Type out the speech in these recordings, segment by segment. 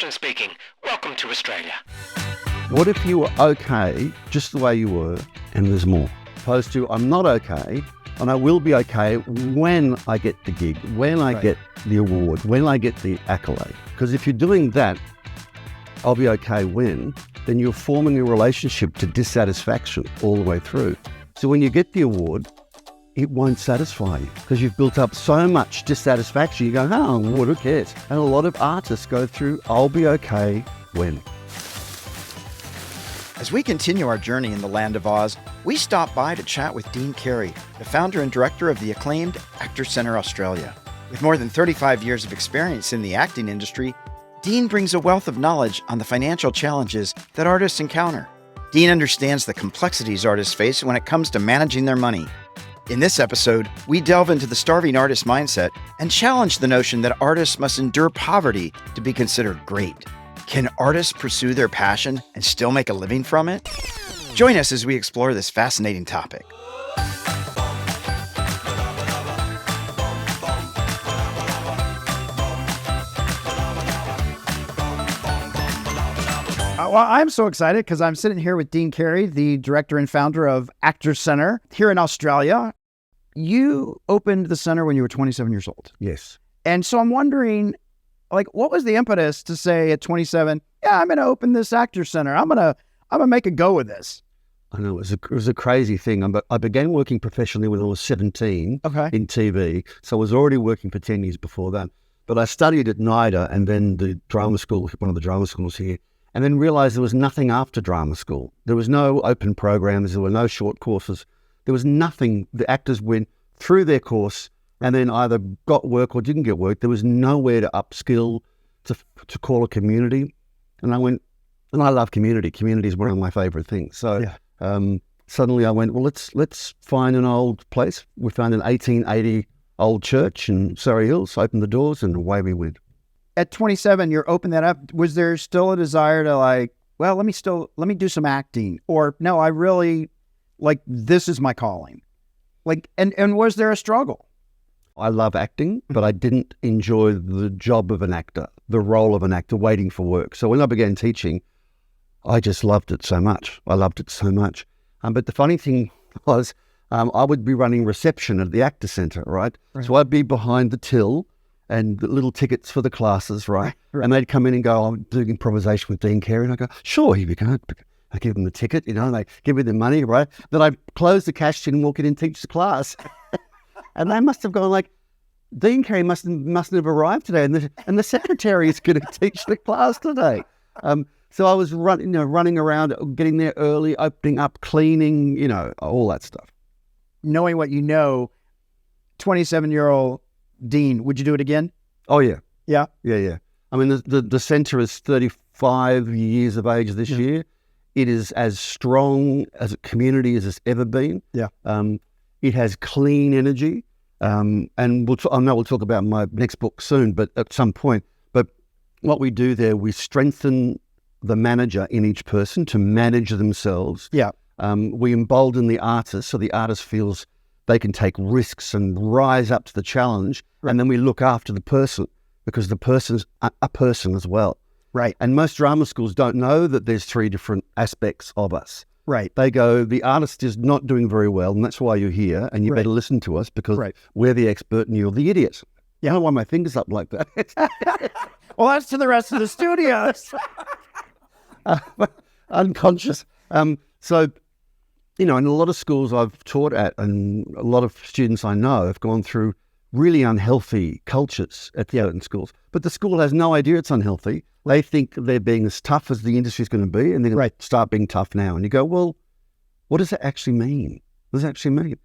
Austin speaking. Welcome to Australia. What if you were okay just the way you were and there's more? Opposed to, I'm not okay and I will be okay when I get the gig, when I get the award, when I get the accolade. Because if you're doing that, I'll be okay when, then you're forming a relationship to dissatisfaction all the way through. So when you get the award, it won't satisfy you because you've built up so much dissatisfaction. You go, oh, who cares? And a lot of artists go through, I'll be okay when. As we continue our journey in the land of Oz, we stop by to chat with Dean Carey, the founder and director of the acclaimed Actors Centre Australia. With more than 35 years of experience in the acting industry, Dean brings a wealth of knowledge on the financial challenges that artists encounter. Dean understands the complexities artists face when it comes to managing their money. In this episode, we delve into the starving artist mindset and challenge the notion that artists must endure poverty to be considered great. Can artists pursue their passion and still make a living from it? Join us as we explore this fascinating topic. Well, I'm so excited because I'm sitting here with Dean Carey, the director and founder of Actors Centre here in Australia. You opened the center when you were 27 years old. Yes. And so I'm wondering, what was the impetus to say at 27, yeah, I'm going to open this Actors Centre. I'm going to make a go with this. I know, it was a crazy thing. I began working professionally when I was 17 in TV. So I was already working for 10 years before that. But I studied at NIDA and then the drama school, one of the drama schools here, and then realized there was nothing after drama school. There was no open programs. There were no short courses. There was nothing. The actors went through their course and then either got work or didn't get work. There was nowhere to upskill, to call a community. And I went, and I love community. Community is one of my favorite things. So suddenly I went, well, let's find an old place. We found an 1880 old church in Surrey Hills, opened the doors, and away we went. At 27, you're opening that up. Was there still a desire to let me do some acting? Or no, I really, this is my calling. And was there a struggle? I love acting, but I didn't enjoy the job of an actor, the role of an actor, waiting for work. So when I began teaching, I just loved it so much. I loved it so much. But the funny thing was, I would be running reception at the Actors Centre, right? So I'd be behind the till and the little tickets for the classes, right? And they'd come in and go, I'm doing improvisation with Dean Carey. And I go, sure, here we go. I give them the ticket, and they give me the money, right? Then I close the cash tin and walk in and teach the class. And they must have gone Dean Carey mustn't have arrived today, and the secretary is going to teach the class today. So I was running around, getting there early, opening up, cleaning, all that stuff. Knowing what you know, 27-year-old Dean, would you do it again? Oh, yeah. Yeah? Yeah. I mean, the centre is 35 years of age this year. It is as strong as a community as it's ever been. Yeah. It has clean energy. And I know we'll talk about my next book soon, but at some point. But what we do there, we strengthen the manager in each person to manage themselves. Yeah. We embolden the artist so the artist feels they can take risks and rise up to the challenge. Right. And then we look after the person because the person's a person as well. Right. And most drama schools don't know that there's three different aspects of us. Right. They go, the artist is not doing very well, and that's why you're here, and you better listen to us because we're the expert and you're the idiot. Yeah, I don't want my fingers up like that. Well, that's to the rest of the studios. Unconscious. So, in a lot of schools I've taught at, and a lot of students I know have gone through really unhealthy cultures at certain schools. But the school has no idea it's unhealthy. They think they're being as tough as the industry is going to be, and they're going to start being tough now. And you go, well, what does that actually mean? What does that actually mean?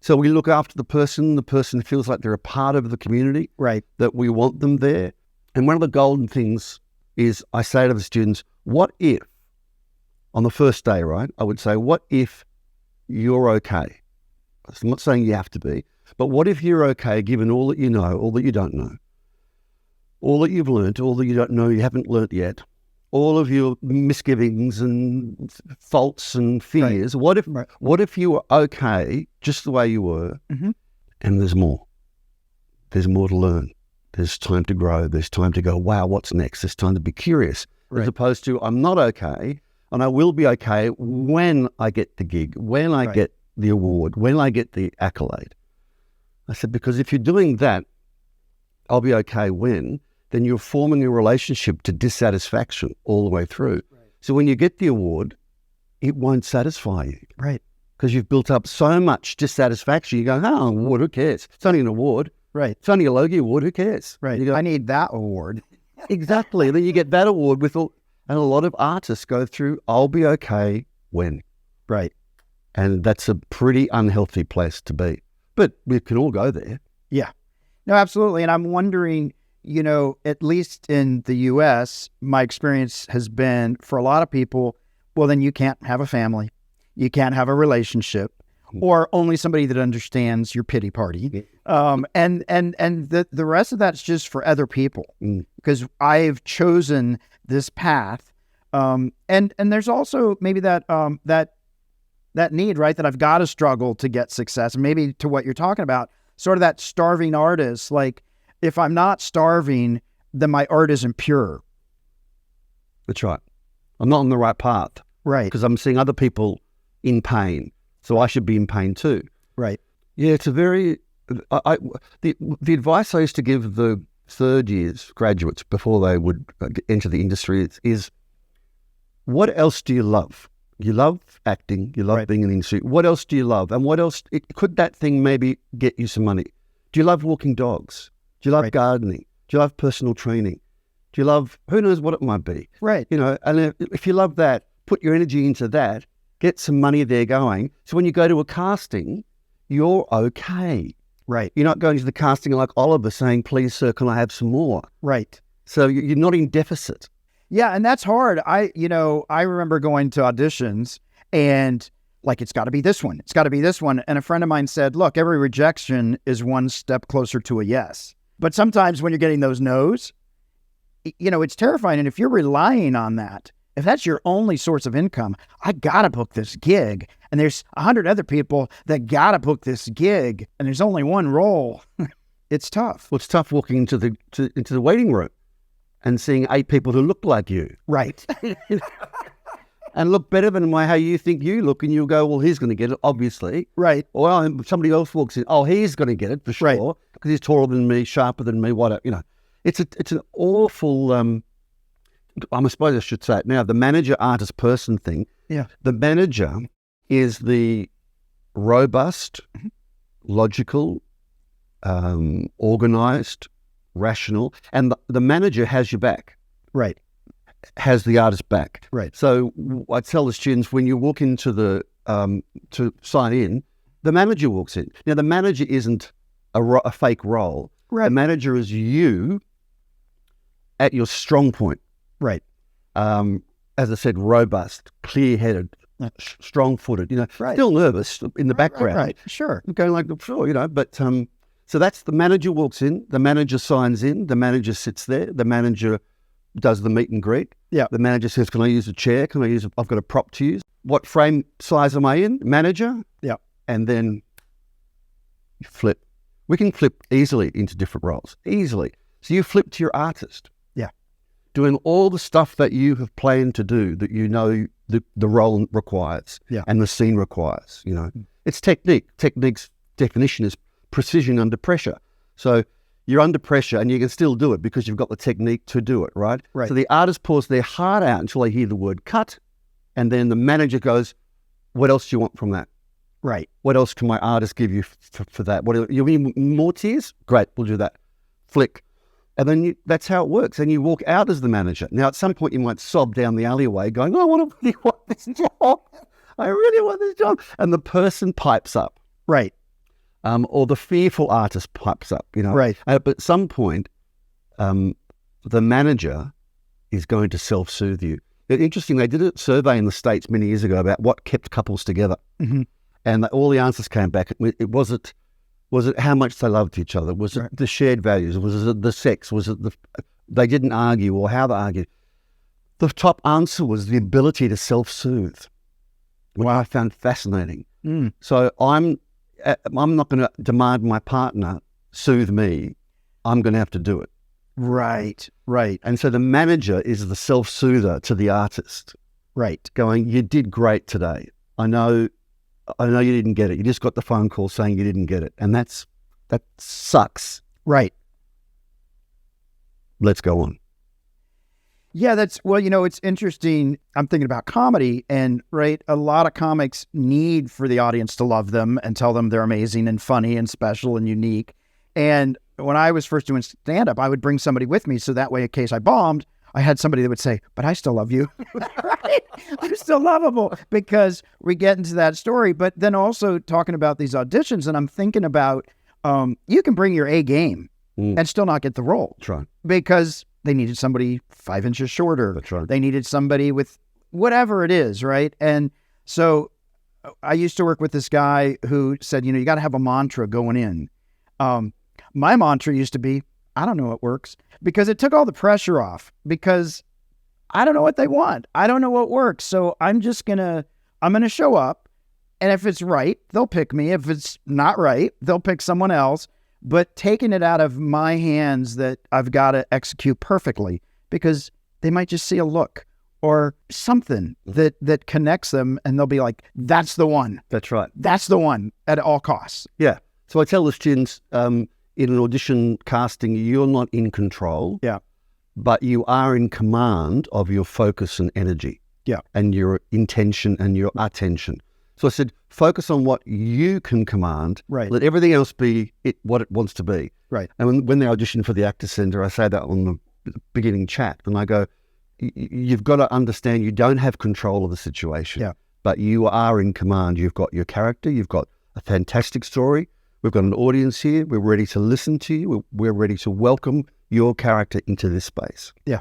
So we look after the person feels like they're a part of the community, that we want them there. And one of the golden things is I say to the students, what if, on the first day, I would say, what if you're okay? I'm not saying you have to be, but what if you're okay given all that you know, all that you don't know, all that you've learned, all that you don't know you haven't learnt yet, all of your misgivings and faults and fears. What if you were okay just the way you were, and there's more? There's more to learn. There's time to grow. There's time to go, wow, what's next? There's time to be curious, as opposed to I'm not okay, and I will be okay when I get the gig, when I get the award, when I get the accolade. I said, because if you're doing that, I'll be okay when, then you're forming a relationship to dissatisfaction all the way through. Right. So when you get the award, it won't satisfy you. Right. Because you've built up so much dissatisfaction. You go, oh, award, who cares? It's only an award. Right. It's only a Logie award, who cares? Right. You go, I need that award. Exactly. Then you get that award and a lot of artists go through, I'll be okay when. Right. And that's a pretty unhealthy place to be. But we can all go there. Yeah. No, absolutely. And I'm wondering, at least in the U.S., my experience has been for a lot of people, well, then you can't have a family. You can't have a relationship, or only somebody that understands your pity party. And the rest of that's just for other people, because I've chosen this path. And there's also maybe that need, right? That I've got to struggle to get success. And maybe to what you're talking about, sort of that starving artist, like if I'm not starving, then my art isn't pure. That's right. I'm not on the right path. Right. Because I'm seeing other people in pain. So I should be in pain too. Right. Yeah, it's a very, the advice I used to give the third years graduates before they would enter the industry is what else do you love? You love acting, you love being in the industry. What else do you love? And what else, could that thing maybe get you some money? Do you love walking dogs? Do you love gardening? Do you love personal training? Do you love, who knows what it might be? Right. And if you love that, put your energy into that, get some money there going. So when you go to a casting, you're okay. Right. You're not going to the casting like Oliver saying, please, sir, can I have some more? Right. So you're not in deficit. Yeah, and that's hard. I remember going to auditions and like, it's got to be this one. It's got to be this one. And a friend of mine said, look, every rejection is one step closer to a yes. But sometimes when you're getting those no's, it's terrifying. And if you're relying on that, if that's your only source of income, I got to book this gig. And there's 100 other people that got to book this gig. And there's only one role. It's tough. Well, it's tough walking into the waiting room and seeing 8 people who look like you. Right. And look better than how you think you look. And you'll go, well, he's going to get it, obviously. Right. Or somebody else walks in. Oh, he's going to get it for sure. Because he's taller than me, sharper than me, whatever. It's an awful, I suppose I should say it now, the manager, artist, person thing. Yeah. The manager is the robust, logical, organized, rational, and the manager has your back. Right. Has the artist back. Right. So I tell the students, when you walk into the to sign in, the manager walks in. Now the manager isn't a fake role. Right. The manager is you at your strong point. Right. As I said, robust, clear-headed, strong-footed. Still nervous in the background. Right. Sure. Going like, sure, but so that's the manager walks in, the manager signs in, the manager sits there, the manager does the meet and greet. Yeah. The manager says, can I use a chair? I've got a prop to use. What frame size am I in? Manager. Yeah. And then you flip. We can flip easily into different roles. Easily. So you flip to your artist. Yeah. Doing all the stuff that you have planned to do, that the role requires. Yeah. And the scene requires, It's technique. Technique's definition is precision under pressure. So you're under pressure and you can still do it because you've got the technique to do it, right? Right. So the artist pours their heart out until they hear the word cut, and then the manager goes, what else do you want from that? Right. What else can my artist give you for that? You mean more tears? Great, we'll do that. Flick. And then that's how it works. And you walk out as the manager. Now, at some point, you might sob down the alleyway going, I really want this job. I really want this job. And the person pipes up. Right. Or the fearful artist pipes up, Right. But at some point, the manager is going to self-soothe you. It's interesting, they did a survey in the States many years ago about what kept couples together. Mm-hmm. And all the answers came back. Was it how much they loved each other? Was it the shared values? Was it the sex? Was it they didn't argue or how they argued? The top answer was the ability to self-soothe, which I found fascinating. So I'm not going to demand my partner soothe me. I'm going to have to do it. Right. Right. And so the manager is the self-soother to the artist, Right. going, you did great today. I know you didn't get it. You just got the phone call saying you didn't get it. And that sucks. Right. Let's go on. Yeah, it's interesting. I'm thinking about comedy, and right, a lot of comics need for the audience to love them and tell them they're amazing and funny and special and unique. And when I was first doing stand-up, I would bring somebody with me so that way, in case I bombed, I had somebody that would say, but I still love you. Right? I'm still lovable, because we get into that story. But then also talking about these auditions, and I'm thinking about you can bring your A game and still not get the role. That's right. Because they needed somebody 5 inches shorter. That's right. They needed somebody with whatever it is, right? And so I used to work with this guy who said, you got to have a mantra going in. My mantra used to be, I don't know what works, because it took all the pressure off, because I don't know what they want. I don't know what works. So I'm going to show up, and if it's right, they'll pick me. If it's not right, they'll pick someone else. But taking it out of my hands that I've got to execute perfectly, because they might just see a look or something that connects them, and they'll be like, that's the one. That's right. That's the one at all costs. Yeah. So I tell the students in an audition casting, you're not in control. Yeah. But you are in command of your focus and energy. Yeah. And your intention and your attention. So I said, focus on what you can command. Right. Let everything else be what it wants to be. Right. And when they audition for the Actor Centre, I say that on the beginning chat. And I go, you've got to understand you don't have control of the situation. Yeah. But you are in command. You've got your character. You've got a fantastic story. We've got an audience here. We're ready to listen to you. We're ready to welcome your character into this space. Yeah.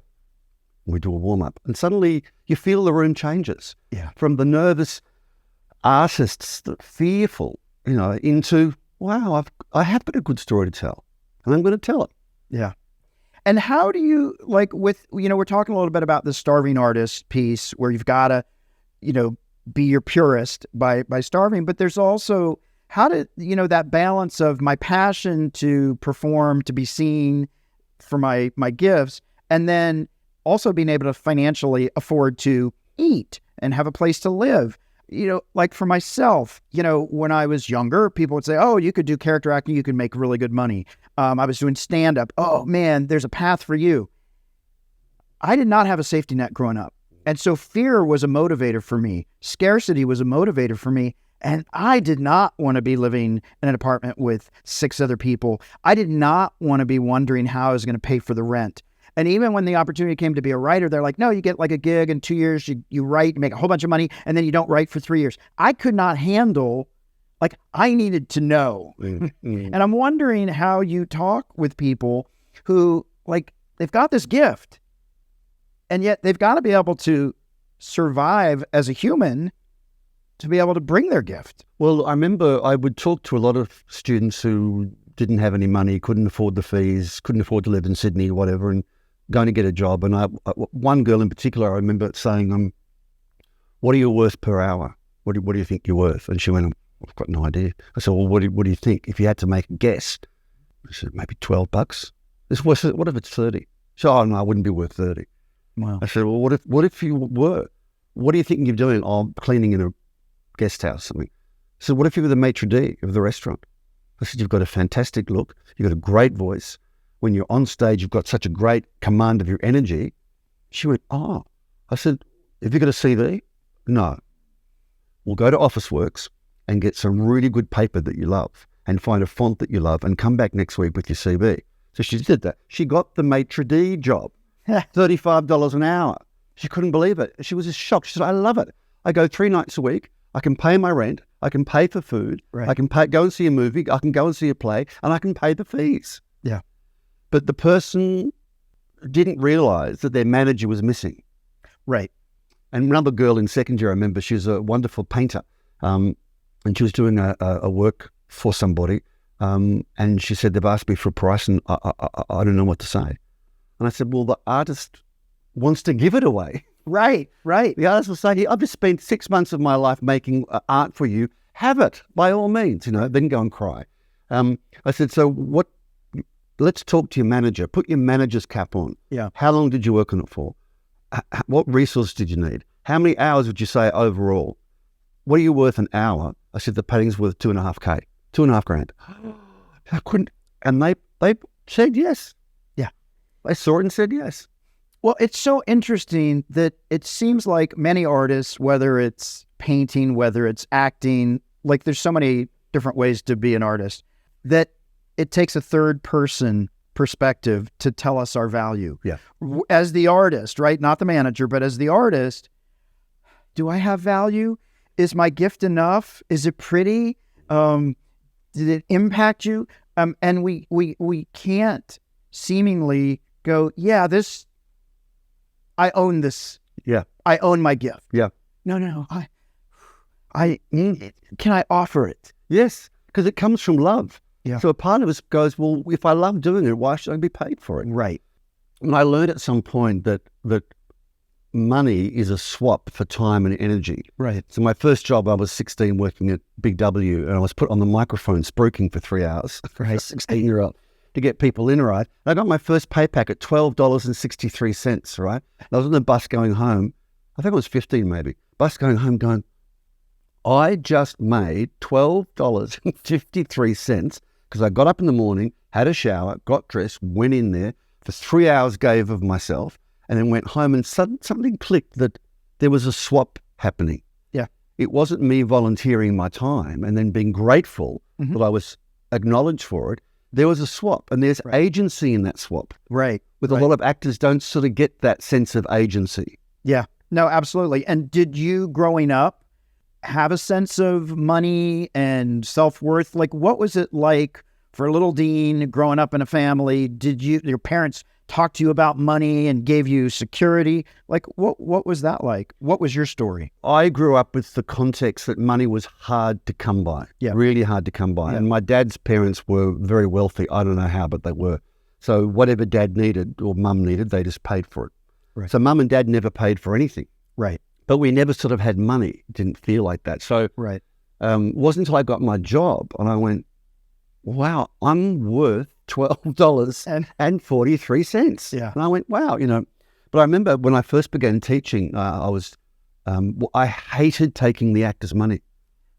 We do a warm-up. And suddenly you feel the room changes. Yeah. From the nervous artists, that fearful, into, wow, I have got a good story to tell, and I'm going to tell it. Yeah. And how do you, we're talking a little bit about the starving artist piece, where you've got to, be your purist by starving, but there's also how to, that balance of my passion to perform, to be seen for my gifts, and then also being able to financially afford to eat and have a place to live. Like for myself, when I was younger, people would say, oh, you could do character acting, you could make really good money. I was doing stand-up. Oh, man, there's a path for you. I did not have a safety net growing up. And so fear was a motivator for me. Scarcity was a motivator for me. And I did not want to be living in an apartment with 6 other people. I did not want to be wondering how I was going to pay for the rent. And even when the opportunity came to be a writer, they're like, no, you get like a gig in 2 years, you write, you make a whole bunch of money, and then you don't write for 3 years. I could not handle, I needed to know. And I'm wondering how you talk with people who, they've got this gift, and yet they've got to be able to survive as a human to be able to bring their gift. Well, I remember I would talk to a lot of students who didn't have any money, couldn't afford the fees, couldn't afford to live in Sydney, whatever, and going to get a job. And one girl in particular, I remember saying, what are you worth per hour? What do you think you're worth? And she went, I've got no idea. I said, well, what do you think? If you had to make a guess? I said, maybe $12. What if it's 30? So, oh, no, I wouldn't be worth 30. Wow. I said, well, what if you were? What do you think you're doing? Oh, I'm cleaning in a guest house, something. So what if you were the maitre d' of the restaurant? I said, you've got a fantastic look. You've got a great voice. When you're on stage, you've got such a great command of your energy. She went, oh. I said, have you got a CV? No. We'll go to Officeworks and get some really good paper that you love and find a font that you love and come back next week with your CV. So she did that. She got the maitre d' job, $35 an hour. She couldn't believe it. She was just shocked. She said, I love it. I go 3 nights a week. I can pay my rent. I can pay for food. Right. I can go and see a movie. I can go and see a play, and I can pay the fees. Yeah. But the person didn't realize that their manager was missing. Right. And another girl in second year, I remember, she was a wonderful painter, and she was doing a work for somebody, and she said, they've asked me for a price, and I don't know what to say. And I said, well, the artist wants to give it away. Right. The artist will say, I've just spent 6 months of my life making art for you. Have it, by all means, then go and cry. I said, so what let's talk to your manager. Put your manager's cap on. Yeah. How long did you work on it for? What resources did you need? How many hours would you say overall? What are you worth an hour? I said, the painting's worth $2.5K, $2.5 grand. I couldn't, and they said yes. Yeah. They saw it and said yes. Well, it's so interesting that it seems like many artists, whether it's painting, whether it's acting, like there's so many different ways to be an artist, that it takes a third person perspective to tell us our value. Yeah. As the artist, right? Not the manager, but as the artist, do I have value? Is my gift enough? Is it pretty? Did it impact you? And we can't seemingly go, yeah, I own this. Yeah. I own my gift. Yeah. No. Can I offer it? Yes, because it comes from love. Yeah. So a part of us goes, well, if I love doing it, why should I be paid for it? Right. And I learned at some point that money is a swap for time and energy. Right. So my first job, I was 16 working at Big W, and I was put on the microphone spruiking for 3 hours for a 16-year-old to get people in, right? And I got my first pay packet, $12.63, right? And I was on the bus going home. I think it was 15 maybe. Bus going home going, I just made $12.53 because I got up in the morning, had a shower, got dressed, went in there, for 3 hours gave of myself, and then went home, and something clicked that there was a swap happening. Yeah. It wasn't me volunteering my time and then being grateful that I was acknowledged for it. There was a swap, and there's agency in that swap. Right. With a lot of actors don't sort of get that sense of agency. Yeah. No, absolutely. And did you, growing up, have a sense of money and self-worth? Like, what was it like for little Dean growing up in a family? Did your parents talk to you about money and gave you security? Like, what was that like? What was your story? I grew up with the context that money was hard to come by, really hard to come by. Yeah. And my dad's parents were very wealthy. I don't know how, but they were. So whatever dad needed or mum needed, they just paid for it. Right. So mum and dad never paid for anything. Right. But we never sort of had money. It didn't feel like that. So Right. It wasn't until I got my job and I went, wow, I'm worth $12.43. Yeah. And I went, wow, But I remember when I first began teaching, I hated taking the actors' money.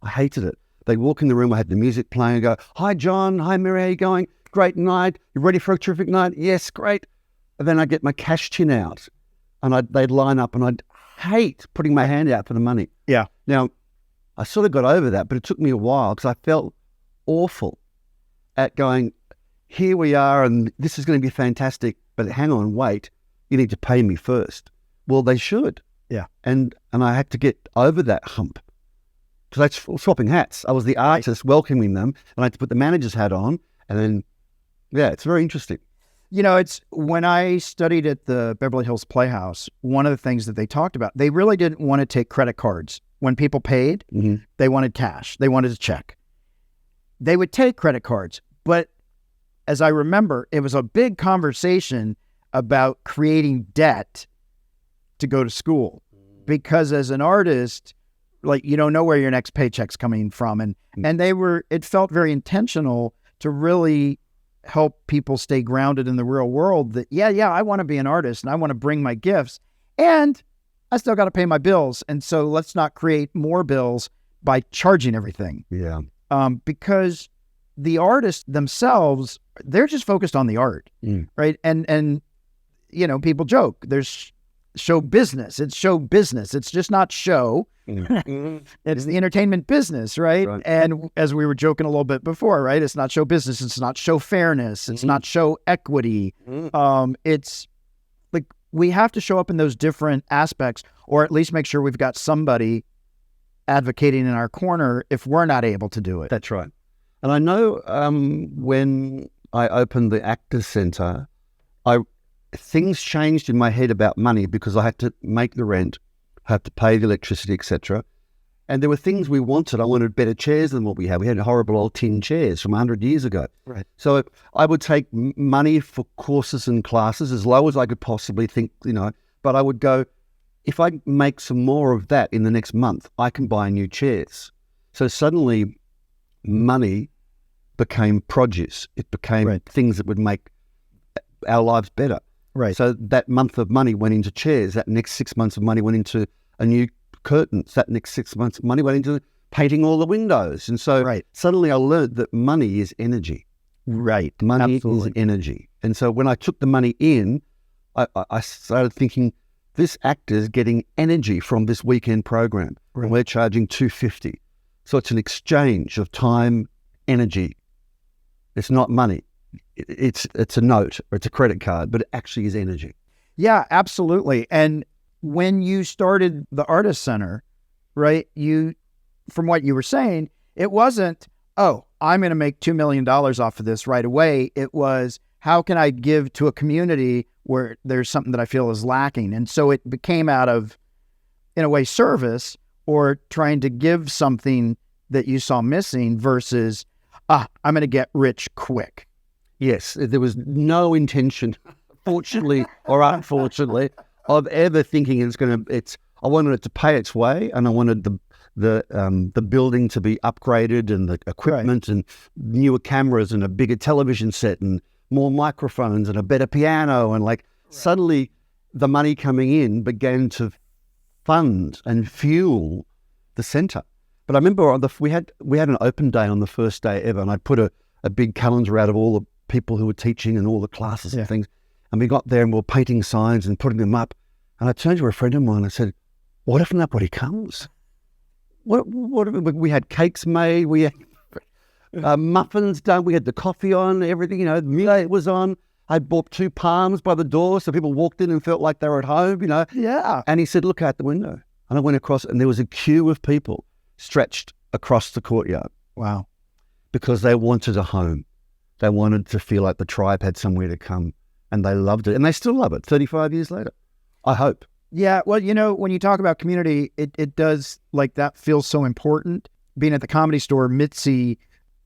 I hated it. They'd walk in the room, I had the music playing, and go, hi, John. Hi, Mary, how you going? Great night. You ready for a terrific night? Yes, great. And then I'd get my cash tin out and they'd line up and I'd hate putting my hand out for the money. Yeah. Now, I sort of got over that, but it took me a while because I felt awful at going, here we are and this is going to be fantastic, but hang on, wait, you need to pay me first. Well, they should. Yeah. And I had to get over that hump because that's swapping hats. I was the artist welcoming them and I had to put the manager's hat on and then, yeah, it's very interesting. It's when I studied at the Beverly Hills Playhouse, one of the things that they talked about, they really didn't want to take credit cards. When people paid, they wanted cash. They wanted a check. They would take credit cards. But as I remember, it was a big conversation about creating debt to go to school. Because as an artist, like, you don't know where your next paycheck's coming from. And it felt very intentional to really help people stay grounded in the real world that, I want to be an artist and I want to bring my gifts and I still got to pay my bills. And so let's not create more bills by charging everything. Yeah. Because the artists themselves, they're just focused on the art, right? And people joke, there's show business. It's show business. It's just not show. It's the entertainment business, right? And as we were joking a little bit before, right? It's not show business. It's not show fairness. It's not show equity. It's like we have to show up in those different aspects, or at least make sure we've got somebody advocating in our corner if we're not able to do it. That's right. And I know when I opened the Actors Centre, things changed in my head about money because I had to make the rent, had to pay the electricity, etc. And there were things we wanted. I wanted better chairs than what we had. We had horrible old tin chairs from 100 years ago. Right. So I would take money for courses and classes as low as I could possibly think, but I would go, if I make some more of that in the next month, I can buy new chairs. So suddenly money became produce. It became things that would make our lives better. Right. So that month of money went into chairs. That next 6 months of money went into a new curtains. That next 6 months of money went into painting all the windows. And so suddenly I learned that money is energy. Right. Money Absolutely. is energy. And so when I took the money in, I started thinking, this actor's getting energy from this weekend program. Right. And we're charging $250. So it's an exchange of time, energy. It's not money. It's a note or it's a credit card, but it actually is energy. Yeah, absolutely. And when you started the Artist Center, right, from what you were saying, it wasn't, oh, I'm going to make $2 million off of this right away. It was, how can I give to a community where there's something that I feel is lacking? And so it became out of, in a way, service or trying to give something that you saw missing versus, I'm going to get rich quick. Yes, there was no intention, fortunately or unfortunately, of ever thinking I wanted it to pay its way, and I wanted the building to be upgraded and the equipment and newer cameras and a bigger television set and more microphones and a better piano. And suddenly the money coming in began to fund and fuel the center. But I remember we had an open day on the first day ever, and I put a big calendar out of all the people who were teaching and all the classes and things. And we got there and we were painting signs and putting them up. And I turned to a friend of mine and I said, what if nobody comes? What we had cakes made, we had muffins done, we had the coffee on, everything, Millionaire was on. I bought 2 palms by the door so people walked in and felt like they were at home, Yeah. And he said, look out the window. And I went across and there was a queue of people stretched across the courtyard. Wow. Because they wanted a home. They wanted to feel like the tribe had somewhere to come, and they loved it. And they still love it 35 years later, I hope. Yeah. Well, when you talk about community, it does, that feels so important. Being at the Comedy Store, Mitzi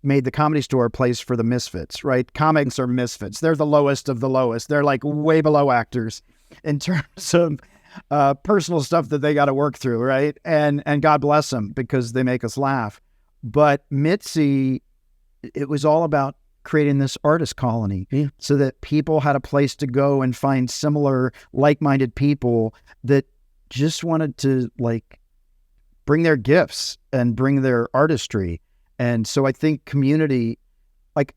made the Comedy Store a place for the misfits, right? Comics are misfits. They're the lowest of the lowest. They're way below actors in terms of personal stuff that they got to work through, right? And God bless them because they make us laugh. But Mitzi, it was all about creating this artist colony so that people had a place to go and find similar like-minded people that just wanted to bring their gifts and bring their artistry. And so I think community,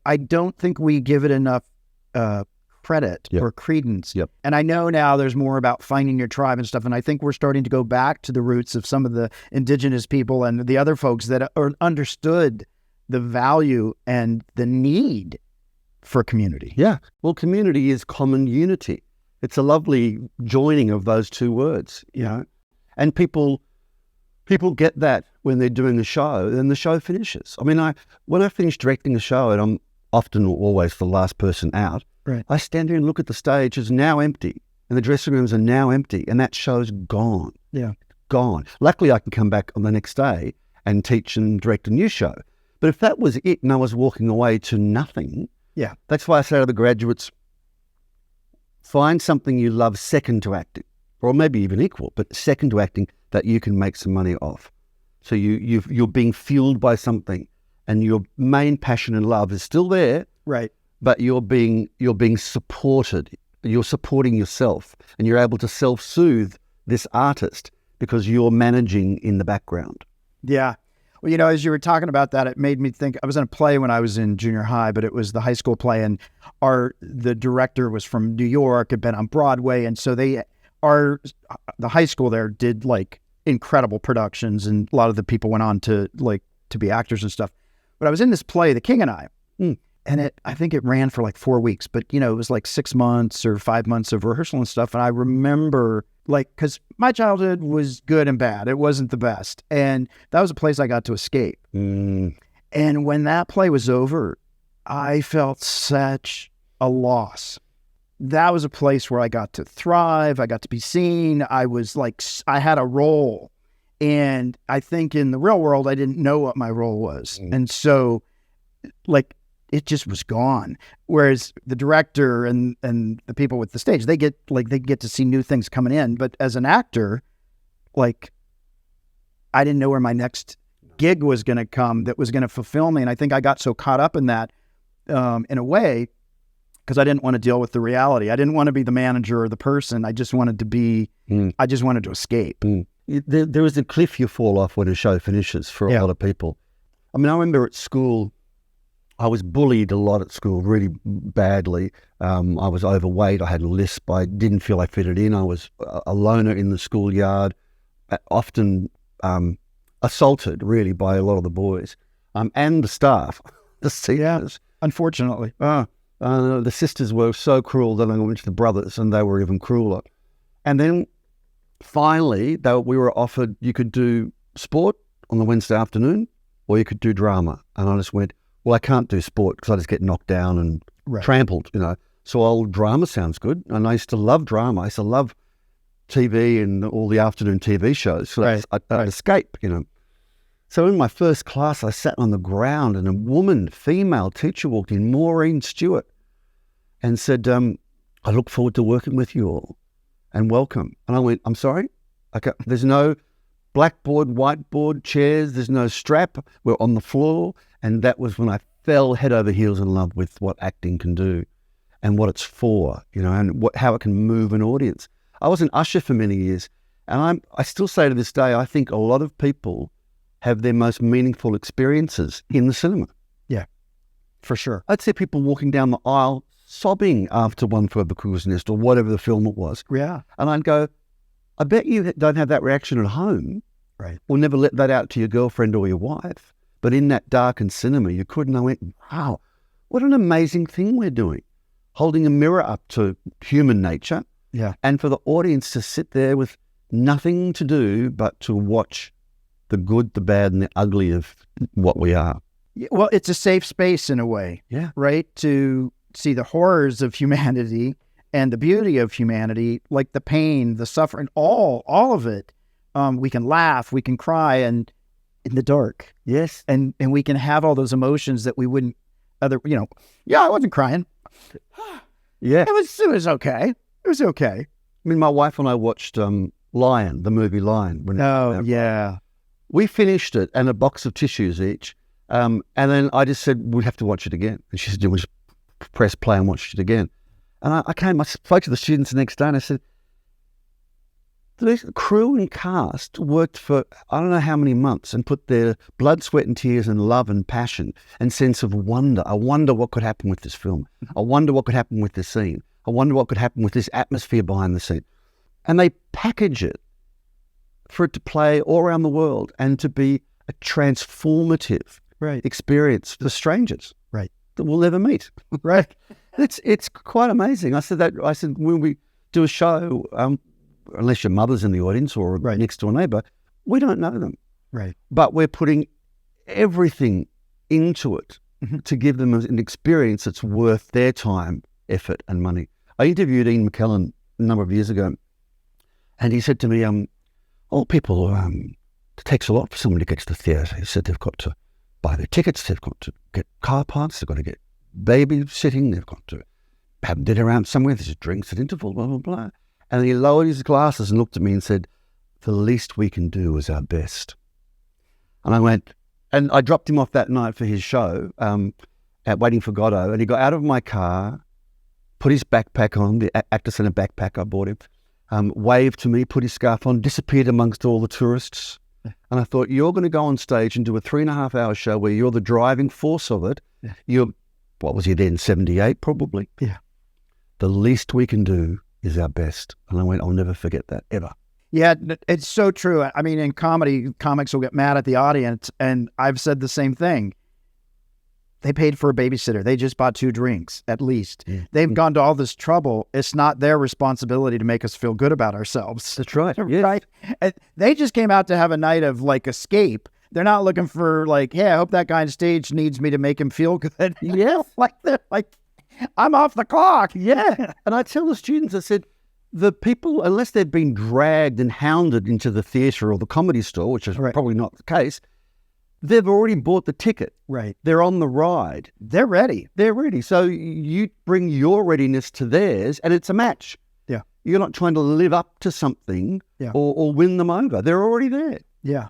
I don't think we give it enough credit or credence. Yep. And I know now there's more about finding your tribe and stuff. And I think we're starting to go back to the roots of some of the indigenous people and the other folks that understood the value and the need for community. Yeah. Well, community is common unity. It's a lovely joining of those two words, and people get that when they're doing a show, and the show finishes. I mean, when I finish directing a show, and I'm often always the last person out, I stand there and look at the stage. It's now empty, and the dressing rooms are now empty, and that show's gone. Yeah. Gone. Luckily, I can come back on the next day and teach and direct a new show. But if that was it and I was walking away to nothing, that's why I say to the graduates, find something you love second to acting, or maybe even equal, but second to acting that you can make some money off. So you're being fueled by something, and your main passion and love is still there, right? But you're being supported. You're supporting yourself, and you're able to self-soothe this artist because you're managing in the background. Yeah. Well, as you were talking about that, it made me think, I was in a play when I was in junior high, but it was the high school play, and the director was from New York, had been on Broadway. And so the high school there did incredible productions, and a lot of the people went on to be actors and stuff. But I was in this play, The King and I, and I think it ran for 4 weeks, but it was 6 months or 5 months of rehearsal and stuff. And I remember because my childhood was good and bad. It wasn't the best. And that was a place I got to escape. And when that play was over, I felt such a loss. That was a place where I got to thrive. I got to be seen. I was I had a role. And I think in the real world, I didn't know what my role was. And so it just was gone. Whereas the director and the people with the stage, they get to see new things coming in. But as an actor, I didn't know where my next gig was going to come that was going to fulfill me. And I think I got so caught up in that in a way because I didn't want to deal with the reality. I didn't want to be the manager or the person. I just wanted to be, I just wanted to escape. There is a cliff you fall off when a show finishes for a lot of people. I mean, I remember at school, I was bullied a lot at school, really badly. I was overweight. I had a lisp. I didn't feel I fitted in. I was a loner in the schoolyard, often assaulted, really, by a lot of the boys and the staff, the seniors. Unfortunately. The sisters were so cruel that I went to the brothers, and they were even crueler. And then finally, we were offered you could do sport on the Wednesday afternoon, or you could do drama. And I just went, well, I can't do sport because I just get knocked down and trampled, So drama sounds good. And I used to love drama. I used to love TV and all the afternoon TV shows. So I'd escape, So in my first class, I sat on the ground and a female teacher walked in, Maureen Stewart, and said, I look forward to working with you all and welcome. And I went, I'm sorry? Okay, there's no blackboard, whiteboard, chairs, there's no strap. We're on the floor. And that was when I fell head over heels in love with what acting can do and what it's for, and how it can move an audience. I was an usher for many years. And I still say to this day, I think a lot of people have their most meaningful experiences in the cinema. Yeah, for sure. I'd see people walking down the aisle sobbing after One Flew Over the Cuckoo's Nest or whatever the film it was. Yeah. And I'd go, I bet you don't have that reaction at home. Right. Or never let that out to your girlfriend or your wife. But in that darkened cinema, you could. And I went, wow, what an amazing thing we're doing. Holding a mirror up to human nature. Yeah. And for the audience to sit there with nothing to do but to watch the good, the bad, and the ugly of what we are. Well, it's a safe space in a way, right? To see the horrors of humanity and the beauty of humanity, like the pain, the suffering, all of it. We can laugh, we can cry, and in the dark. Yes. And we can have all those emotions that we wouldn't I wasn't crying. Yeah. It was okay. It was okay. I mean, my wife and I watched Lion, the movie Lion. Yeah. We finished it and a box of tissues each. And then I just said, we'd have to watch it again. And she said, we'll just press play and watch it again. And I spoke to the students the next day and I said, the crew and cast worked for I don't know how many months and put their blood, sweat and tears and love and passion and sense of wonder. I wonder what could happen with this film. I wonder what could happen with this scene. I wonder what could happen with this atmosphere behind the scene. And they package it for it to play all around the world and to be a transformative experience for strangers that we'll never meet. Right. It's quite amazing. I said when we do a show, unless your mother's in the audience or next door neighbour, we don't know them. Right. But we're putting everything into it to give them an experience that's worth their time, effort and money. I interviewed Ian McKellen a number of years ago and he said to me, people, it takes a lot for someone to get to the theatre. He said they've got to buy their tickets, they've got to get car parks, they've got to get babysitting, they've got to have dinner around somewhere, there's drinks at intervals, blah, blah, blah. And he lowered his glasses and looked at me and said, the least we can do is our best. And I went, and I dropped him off that night for his show at Waiting for Godot, and he got out of my car, put his backpack on, the Actor Centre backpack I bought him, waved to me, put his scarf on, disappeared amongst all the tourists. And I thought, you're going to go on stage and do a 3.5-hour show where you're the driving force of it. You're, what was he then, 78 probably? Yeah. The least we can do is our best. And I went, I'll never forget that, ever. Yeah, it's so true. I mean, in comedy, comics will get mad at the audience, and I've said the same thing. They paid for a babysitter. They just bought 2 drinks, at least. Yeah. They've gone to all this trouble. It's not their responsibility to make us feel good about ourselves. That's right. Right? And they just came out to have a night of, escape. They're not looking for, hey, I hope that guy on stage needs me to make him feel good. Yeah. They're I'm off the clock. Yeah. And I tell the students, I said, the people, unless they've been dragged and hounded into the theatre or the comedy store, which is probably not the case, they've already bought the ticket. Right. They're on the ride. They're ready. They're ready. So you bring your readiness to theirs and it's a match. Yeah. You're not trying to live up to something or win them over. They're already there. Yeah.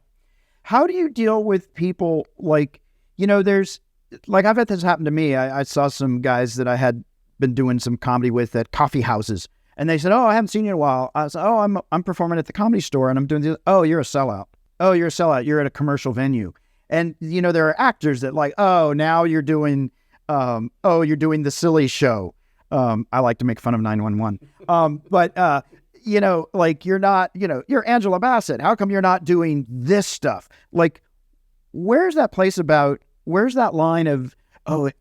How do you deal with people like, there's like, I've had this happen to me. I saw some guys that I had been doing some comedy with at coffee houses, and they said, "Oh, I haven't seen you in a while." I said, "Oh, I'm performing at the Comedy Store, and I'm doing this." "Oh, you're a sellout. Oh, you're a sellout. You're at a commercial venue." And there are actors that like, "Oh, now you're doing, you're doing the silly show." I like to make fun of 911. But like you're not, you're Angela Bassett. How come you're not doing this stuff? Like, where's that line of,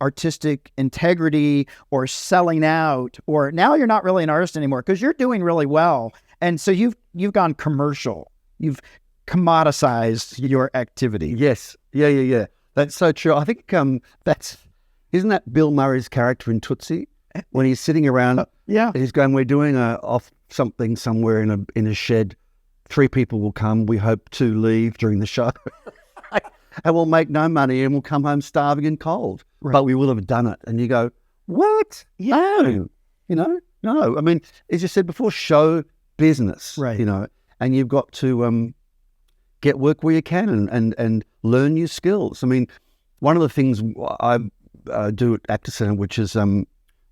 artistic integrity or selling out, or now you're not really an artist anymore because you're doing really well. And so you've gone commercial. You've commoditized your activity. Yes. Yeah. That's so true. I think isn't that Bill Murray's character in Tootsie when he's sitting around? He's going, "We're doing off something somewhere in a shed. 3 people will come. We hope to leave during the show." And we'll make no money and we'll come home starving and cold. Right. But we will have done it. And you go, what? No. No. I mean, as you said before, show business. Right. And you've got to get work where you can and learn new skills. I mean, one of the things I do at Actor Centre, which is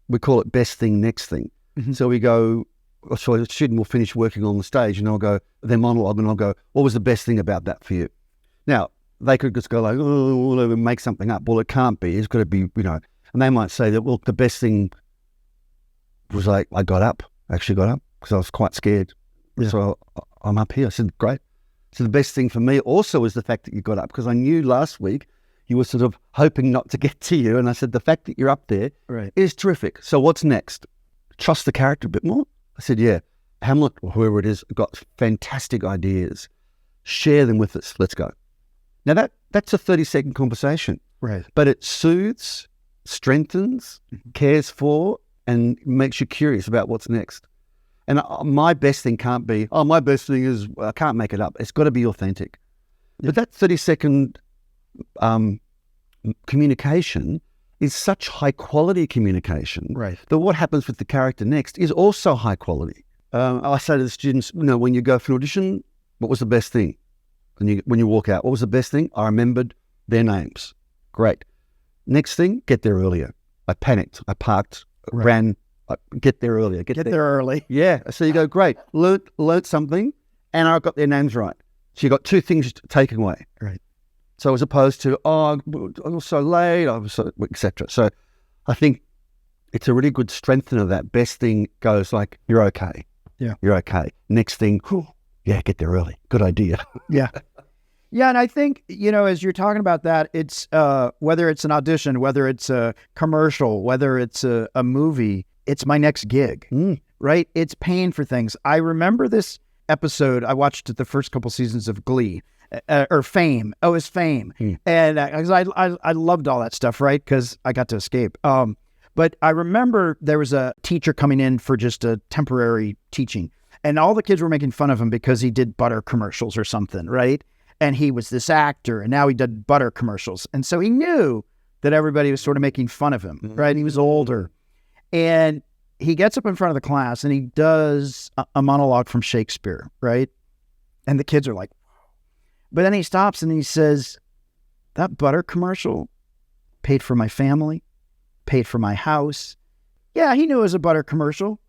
we call it best thing, next thing. Mm-hmm. So we go, so a student will finish working on the stage and I'll go, their monologue, and I'll go, "What was the best thing about that for you?" Now, they could just go like, "Oh, make something up." Well, it can't be. It's got to be, and they might say that, "Well, the best thing was like, I actually got up because I was quite scared. Yeah. So I'm up here." I said, "Great." So the best thing for me also was the fact that you got up, because I knew last week you were sort of hoping not to get to you. And I said, the fact that you're up there is terrific. So what's next? Trust the character a bit more? I said, yeah. Hamlet, or whoever it is, got fantastic ideas. Share them with us. Let's go. Now that's a 30-second conversation. Right. But it soothes, strengthens, cares for, and makes you curious about what's next. And my best thing can't be, my best thing is, I can't make it up. It's got to be authentic. Yeah. But that 30-second communication is such high-quality communication, right, that what happens with the character next is also high quality. I say to the students, when you go for an audition, what was the best thing? And when you walk out, what was the best thing? I remembered their names. Great. Next thing, get there earlier. I panicked. I parked, ran. Get there earlier. Get there early. Yeah. So you go, great. Learned something, and I got their names right. So you got 2 things to take away. Right. So as opposed to, I was so late, etc. So I think it's a really good strengthener. That best thing goes like, you're okay. Yeah. You're okay. Next thing, get there early. Good idea. Yeah. Yeah, and I think, as you're talking about that, it's whether it's an audition, whether it's a commercial, whether it's a movie, it's my next gig, right? It's paying for things. I remember this episode, I watched the first couple seasons of Glee, or Fame. Oh, it's Fame. And I loved all that stuff, right? Because I got to escape. But I remember there was a teacher coming in for just a temporary teaching, and all the kids were making fun of him because he did butter commercials or something, right? And he was this actor, and now he did butter commercials. And so he knew that everybody was sort of making fun of him, right? And he was older. And he gets up in front of the class, and he does a monologue from Shakespeare, right? And the kids are like, but then he stops and he says, that butter commercial paid for my family, paid for my house. Yeah, he knew it was a butter commercial.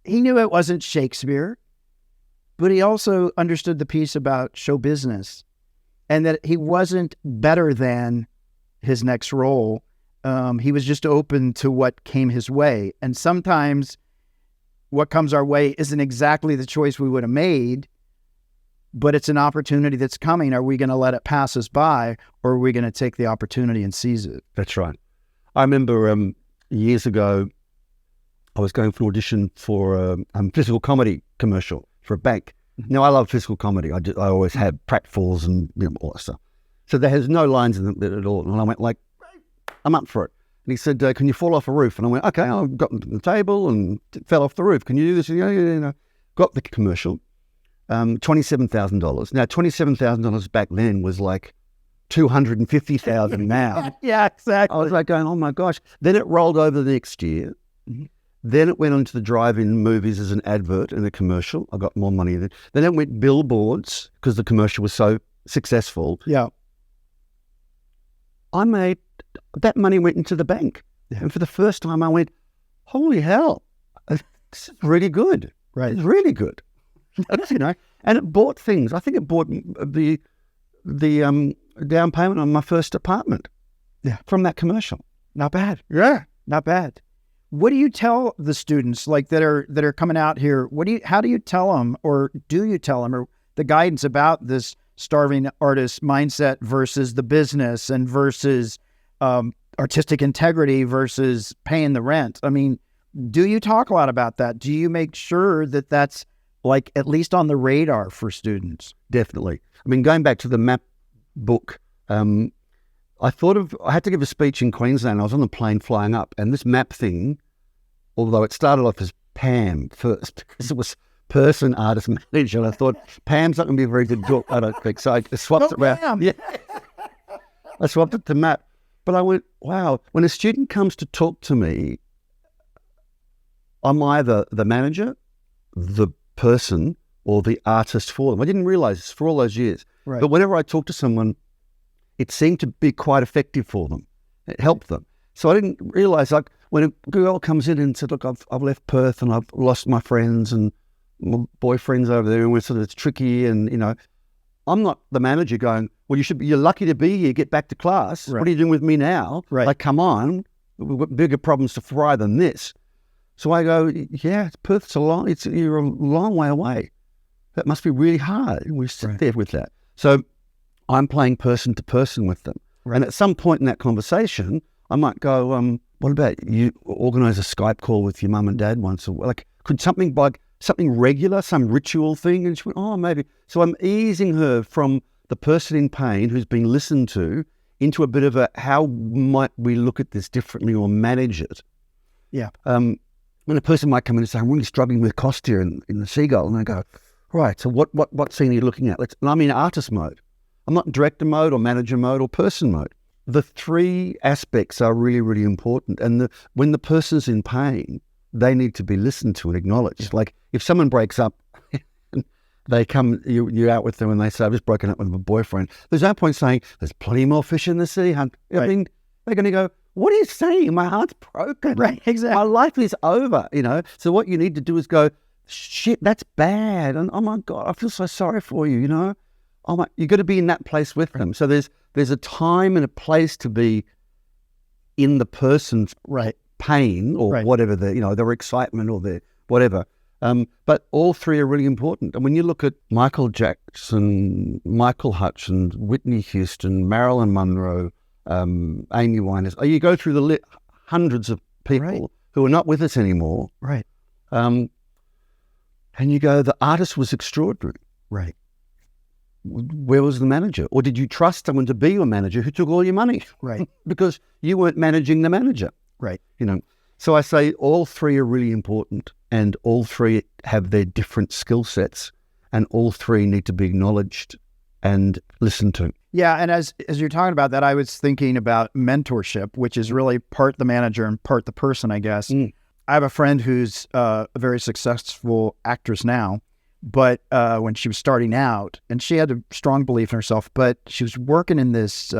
He knew it wasn't Shakespeare, but he also understood the piece about show business, and that he wasn't better than his next role. He was just open to what came his way. And sometimes what comes our way isn't exactly the choice we would have made, but it's an opportunity that's coming. Are we going to let it pass us by, or are we going to take the opportunity and seize it? That's right. I remember years ago, I was going for an audition for a physical comedy commercial for a bank. Now, I love physical comedy. I always have pratfalls and all that stuff. So there has no lines in it at all. And I went like, I'm up for it. And he said, can you fall off a roof? And I went, okay. I got to the table and fell off the roof. Can you do this? Yeah. Got the commercial, $27,000. Now, $27,000 back then was like $250,000 now. Yeah, exactly. I was like going, oh my gosh. Then it rolled over the next year. Mm-hmm. Then it went onto the drive-in movies as an advert and a commercial. I got more money then. Then it went billboards because the commercial was so successful, Yeah. I made that money went into the bank. Yeah. And for the first time I went, holy hell, this is really good. Right. It's really good. You know, and it bought things. I think it bought the down payment on my first apartment. Yeah. From that commercial. Not bad. Yeah. Not bad. What do you tell the students like that are coming out here? How do you tell them, or do you tell them, or the guidance about this starving artist mindset versus the business and versus artistic integrity versus paying the rent? I mean, do you talk a lot about that? Do you make sure that that's like at least on the radar for students? Definitely. I mean, going back to the map book, I had to give a speech in Queensland. I was on the plane flying up, and this map thing, although it started off as PAM first, because it was person, artist, manager, and I thought, Pam's not going to be a very good book, I don't think. So I swapped it around. Pam. Yeah. I swapped it to map. But I went, wow, when a student comes to talk to me, I'm either the manager, the person, or the artist for them. I didn't realize this for all those years. Right. But whenever I talked to someone, it seemed to be quite effective for them. It helped them. So I didn't realize, like, when a girl comes in and said, look, I've left Perth and I've lost my friends and my boyfriend's over there and it's tricky, and, you know, I'm not the manager going, well, you're lucky to be here, get back to class. Right. What are you doing with me now? Right. Like, come on, we've got bigger problems to fry than this. So I go, yeah, Perth's you're a long way away. That must be really hard. And we sit there with that. So I'm playing person to person with them. Right. And at some point in that conversation, I might go, what about you organise a Skype call with your mum and dad once a week? Like, could something regular, some ritual thing? And she went, oh, maybe. So I'm easing her from the person in pain who's been listened to into a bit of a, how might we look at this differently or manage it? Yeah. When a person might come in and say, I'm really struggling with cost here in the Seagull. And I go, right, so what scene are you looking at? And I'm in artist mode. I'm not in director mode or manager mode or person mode. The three aspects are really, really important. And when the person's in pain, they need to be listened to and acknowledged. Yeah. Like, if someone breaks up, they come, you're out with them and they say, I've just broken up with my boyfriend. There's no point saying, there's plenty more fish in the sea. I mean, they're going to go, what are you saying? My heart's broken. Right, exactly. My life is over, you know. So what you need to do is go, shit, that's bad. And oh my God, I feel so sorry for you, you know. Oh my, you got to be in that place with them. So there's a time and a place to be in the person's pain or whatever, their excitement or their whatever. But all three are really important. And when you look at Michael Jackson, Michael Hutchins, Whitney Houston, Marilyn Monroe, Amy Winehouse, you go through the hundreds of people who are not with us anymore. Right. And you go, the artist was extraordinary. Right. Where was the manager? Or did you trust someone to be your manager who took all your money? Right. Because you weren't managing the manager. Right. You know. So I say all three are really important, and all three have their different skill sets, and all three need to be acknowledged and listened to. Yeah, and as you're talking about that, I was thinking about mentorship, which is really part the manager and part the person, I guess. I have a friend who's a very successful actress now, but when she was starting out, and she had a strong belief in herself, but she was working in this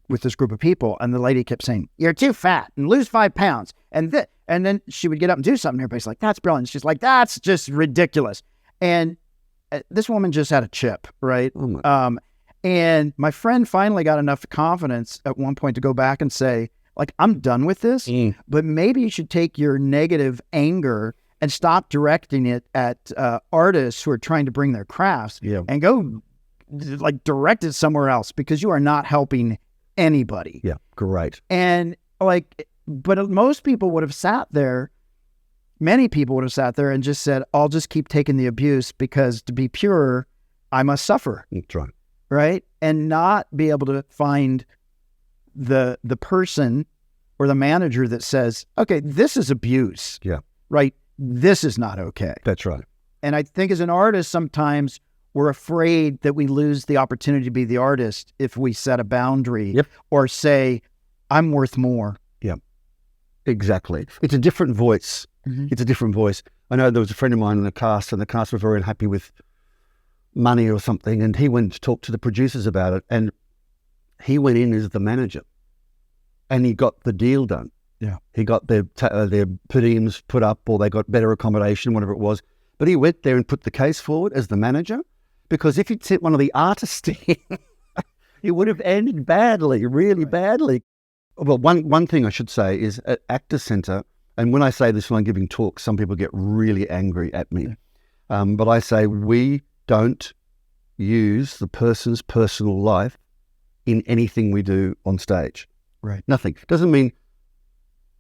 with this group of people, and the lady kept saying, "You're too fat, and lose 5 pounds." And then she would get up and do something, and everybody's like, "That's brilliant." She's like, "That's just ridiculous." And this woman just had a chip, right? Oh and my friend finally got enough confidence at one point to go back and say, like, I'm done with this, but maybe you should take your negative anger and stop directing it at artists who are trying to bring their crafts and go like direct it somewhere else, because you are not helping anybody. Yeah, great. And like, but most people would have sat there, many people would have sat there and just said, I'll just keep taking the abuse because to be pure, I must suffer. That's right. Right? And not be able to find the person or the manager that says, okay, this is abuse. Yeah. Right? This is not okay. That's right. And I think as an artist, sometimes we're afraid that we lose the opportunity to be the artist if we set a boundary or say, I'm worth more. Yeah, exactly. It's a different voice. It's a different voice. I know there was a friend of mine in the cast, and the cast were very unhappy with money or something, and he went to talk to the producers about it, and he went in as the manager, and he got the deal done. Yeah. He got their per diems put up, or they got better accommodation, whatever it was. But he went there and put the case forward as the manager, because if he'd sent one of the artists in, it would have ended badly, really badly. Well, one thing I should say is at Actors Centre, and when I say this when I'm giving talks, some people get really angry at me. But I say we don't use the person's personal life in anything we do on stage. Right. Nothing. Doesn't mean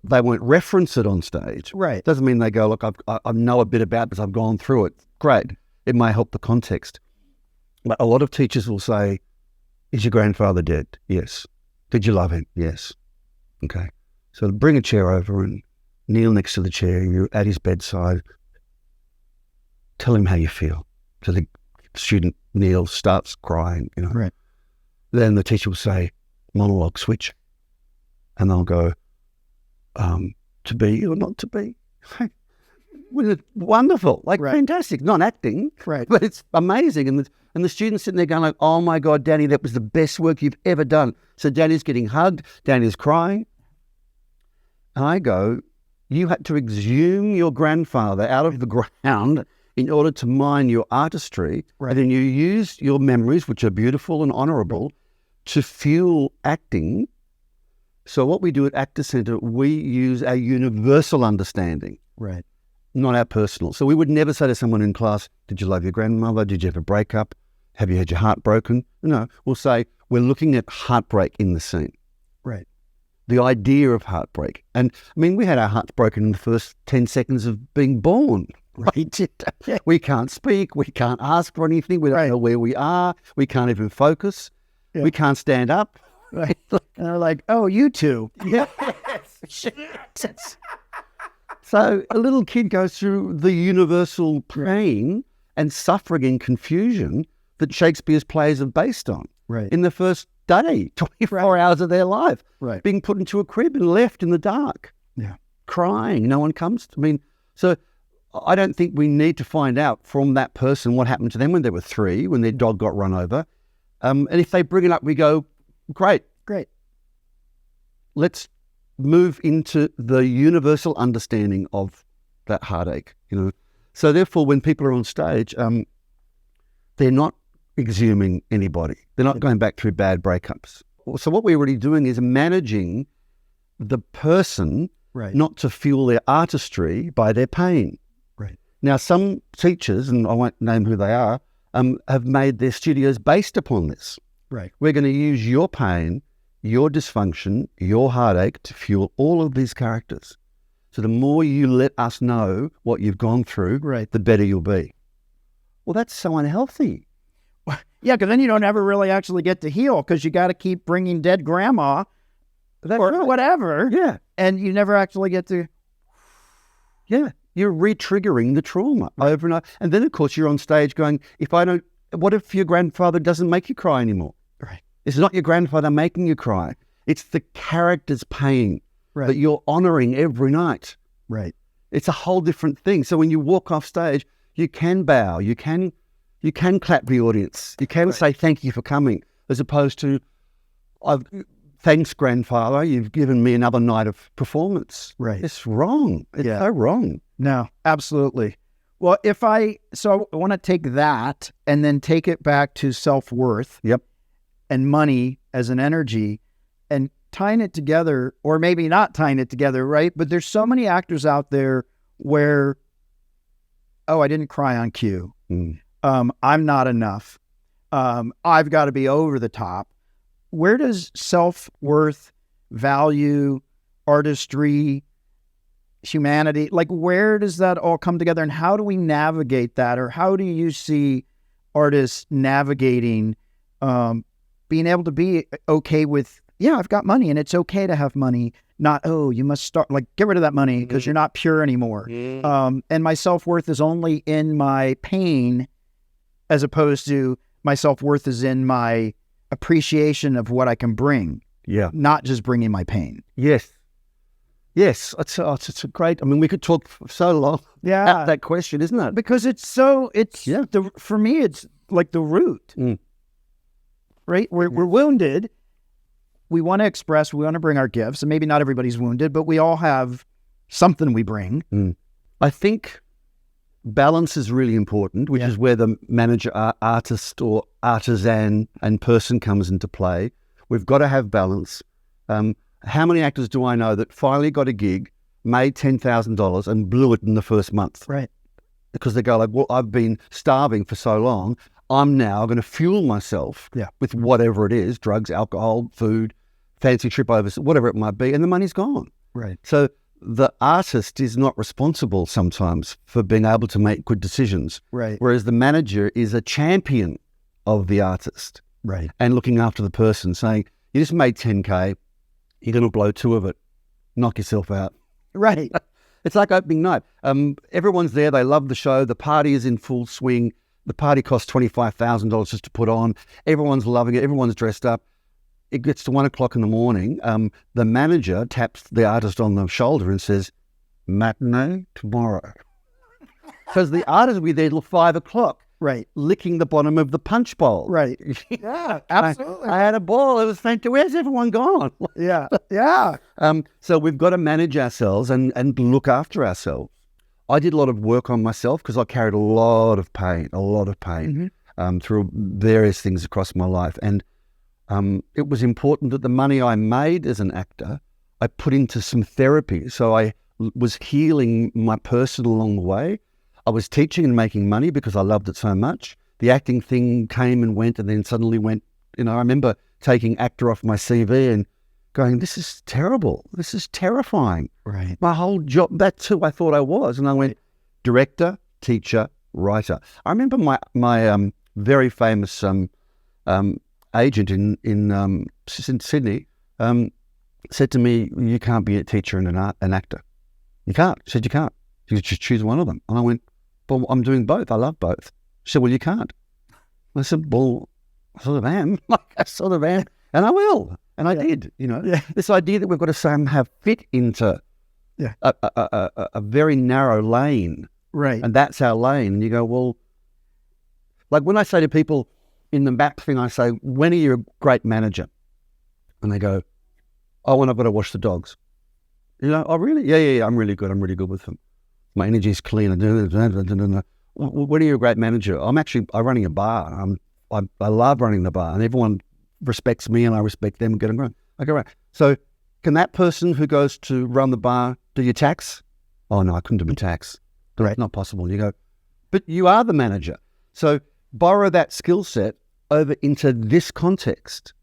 they won't reference it on stage. Right. Doesn't mean they go, look, I know a bit about this, I've gone through it. Great. It may help the context. But a lot of teachers will say, is your grandfather dead? Yes. Did you love him? Yes. Okay. So bring a chair over and kneel next to the chair. You're at his bedside. Tell him how you feel. So the student kneels, starts crying, you know. Right. Then the teacher will say, monologue switch. And they'll go, to be or not to be. Wonderful, like fantastic. Not acting, Right. but it's amazing. And the students sitting there going like, oh my God, Danny, that was the best work you've ever done. So Danny's getting hugged, Danny's crying. And I go, you had to exhume your grandfather out of the ground in order to mine your artistry. Right. And then you use your memories, which are beautiful and honourable, to fuel acting. So what we do at Actors Centre, we use our universal understanding, Right. not our personal. So we would never say to someone in class, did you love your grandmother? Did you have a breakup? Have you had your heart broken? No, we'll say, we're looking at heartbreak in the scene. Right. The idea of heartbreak. And I mean, we had our hearts broken in the first 10 seconds of being born. Right? We can't speak. We can't ask for anything. We don't know where we are. We can't even focus. Yeah. We can't stand up. Right. And they're like, oh, you two. Yeah. So a little kid goes through the universal pain and suffering and confusion that Shakespeare's plays are based on. Right. In the first day, 24 hours of their life. Right. Being put into a crib and left in the dark. Yeah. Crying. No one comes to, I mean, so I don't think we need to find out from that person what happened to them when they were 3, when their dog got run over. And if they bring it up, we go, great. Let's move into the universal understanding of that heartache, you know. So therefore, when people are on stage, they're not exhuming anybody. They're not going back through bad breakups. So what we're really doing is managing the person not to fuel their artistry by their pain. Right. Now, some teachers, and I won't name who they are, have made their studios based upon this. Right. We're going to use your pain, your dysfunction, your heartache to fuel all of these characters. So the more you let us know what you've gone through, the better you'll be. Well, that's so unhealthy. Yeah, because then you don't ever really actually get to heal, because you got to keep bringing dead grandma or whatever. Yeah. And you never actually get to. Yeah. You're re-triggering the trauma over and over. And then, of course, you're on stage going, what if your grandfather doesn't make you cry anymore? Right. It's not your grandfather making you cry. It's the character's pain that you're honouring every night. Right. It's a whole different thing. So when you walk off stage, you can bow, you can clap the audience, you can say thank you for coming, as opposed to, thanks, grandfather, you've given me another night of performance. Right. It's wrong. It's so wrong. No, absolutely. Well, I want to take that and then take it back to self-worth. Yep. And money as an energy, and tying it together, or maybe not tying it together, right? But there's so many actors out there where, I didn't cry on cue. I'm not enough. I've got to be over the top. Where does self-worth, value, artistry, humanity, like where does that all come together, and how do we navigate that? Or how do you see artists navigating being able to be okay with, I've got money and it's okay to have money, not, you must start, like, get rid of that money because you're not pure anymore. And my self-worth is only in my pain, as opposed to my self-worth is in my appreciation of what I can bring. Yeah. Not just bringing my pain. Yes. Yes, it's a great. I mean, we could talk for so long about that question, isn't it? Because for me, it's like the root, right? We're wounded. We want to express, we want to bring our gifts, and maybe not everybody's wounded, but we all have something we bring. I think balance is really important, which is where the manager, artist or artisan and person comes into play. We've got to have balance. How many actors do I know that finally got a gig, made $10,000 and blew it in the first month? Right. Because they go like, well, I've been starving for so long. I'm now going to fuel myself with whatever it is, drugs, alcohol, food, fancy trip overs, whatever it might be, and the money's gone. Right. So the artist is not responsible sometimes for being able to make good decisions. Right. Whereas the manager is a champion of the artist. Right. And looking after the person, saying, you just made 10K, you're going to blow 2 of it. Knock yourself out. Right. It's like opening night. Everyone's there. They love the show. The party is in full swing. The party costs $25,000 just to put on. Everyone's loving it. Everyone's dressed up. It gets to 1 o'clock in the morning. The manager taps the artist on the shoulder and says, matinee tomorrow. Because the artist will be there till 5 o'clock. Right. Licking the bottom of the punch bowl. Right. Yeah, absolutely. I had a ball. It was fantastic. Where's everyone gone? Yeah. Yeah. So we've got to manage ourselves and look after ourselves. I did a lot of work on myself because I carried a lot of pain through various things across my life. And it was important that the money I made as an actor, I put into some therapy. So I was healing my person along the way. I was teaching and making money because I loved it so much. The acting thing came and went and then suddenly went, I remember taking actor off my CV and going, this is terrible. This is terrifying. Right. My whole job, that's who I thought I was. And I went, director, teacher, writer. I remember my very famous agent in Sydney said to me, you can't be a teacher and an actor. You can't. She said, you can't. You just choose one of them. And I went, but I'm doing both. I love both. She said, well, you can't. I said, well, I sort of am. I sort of am. And I will. And I did, This idea that we've got to somehow fit into a very narrow lane. Right. And that's our lane. And you go, well, like when I say to people in the map thing, I say, when are you a great manager? And they go, oh, when I've got to wash the dogs. Oh, really? Yeah, I'm really good. I'm really good with them. My energy is clean. When are you a great manager? I'm running a bar. I love running the bar, and everyone respects me and I respect them and get them going. Okay, right. So can that person who goes to run the bar do your tax? Oh, no, I couldn't do my tax. Right. Not possible. You go, but you are the manager. So borrow that skill set over into this context.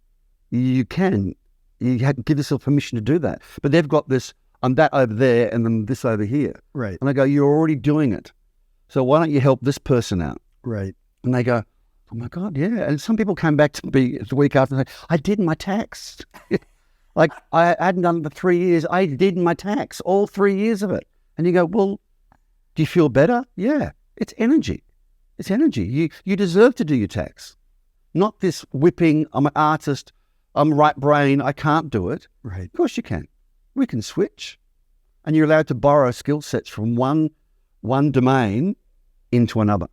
You can. You give yourself permission to do that. But they've got this, I'm that over there and then this over here. Right. And I go, you're already doing it. So why don't you help this person out? Right. And they go, oh my God, yeah. And some people came back to me the week after and say, I did my tax. Like I hadn't done it for 3 years. I did my tax, all 3 years of it. And you go, well, do you feel better? Yeah. It's energy. It's energy. You deserve to do your tax. Not this whipping, I'm an artist, I'm right brain, I can't do it. Right. Of course you can. We can switch. And you're allowed to borrow skill sets from one domain into another.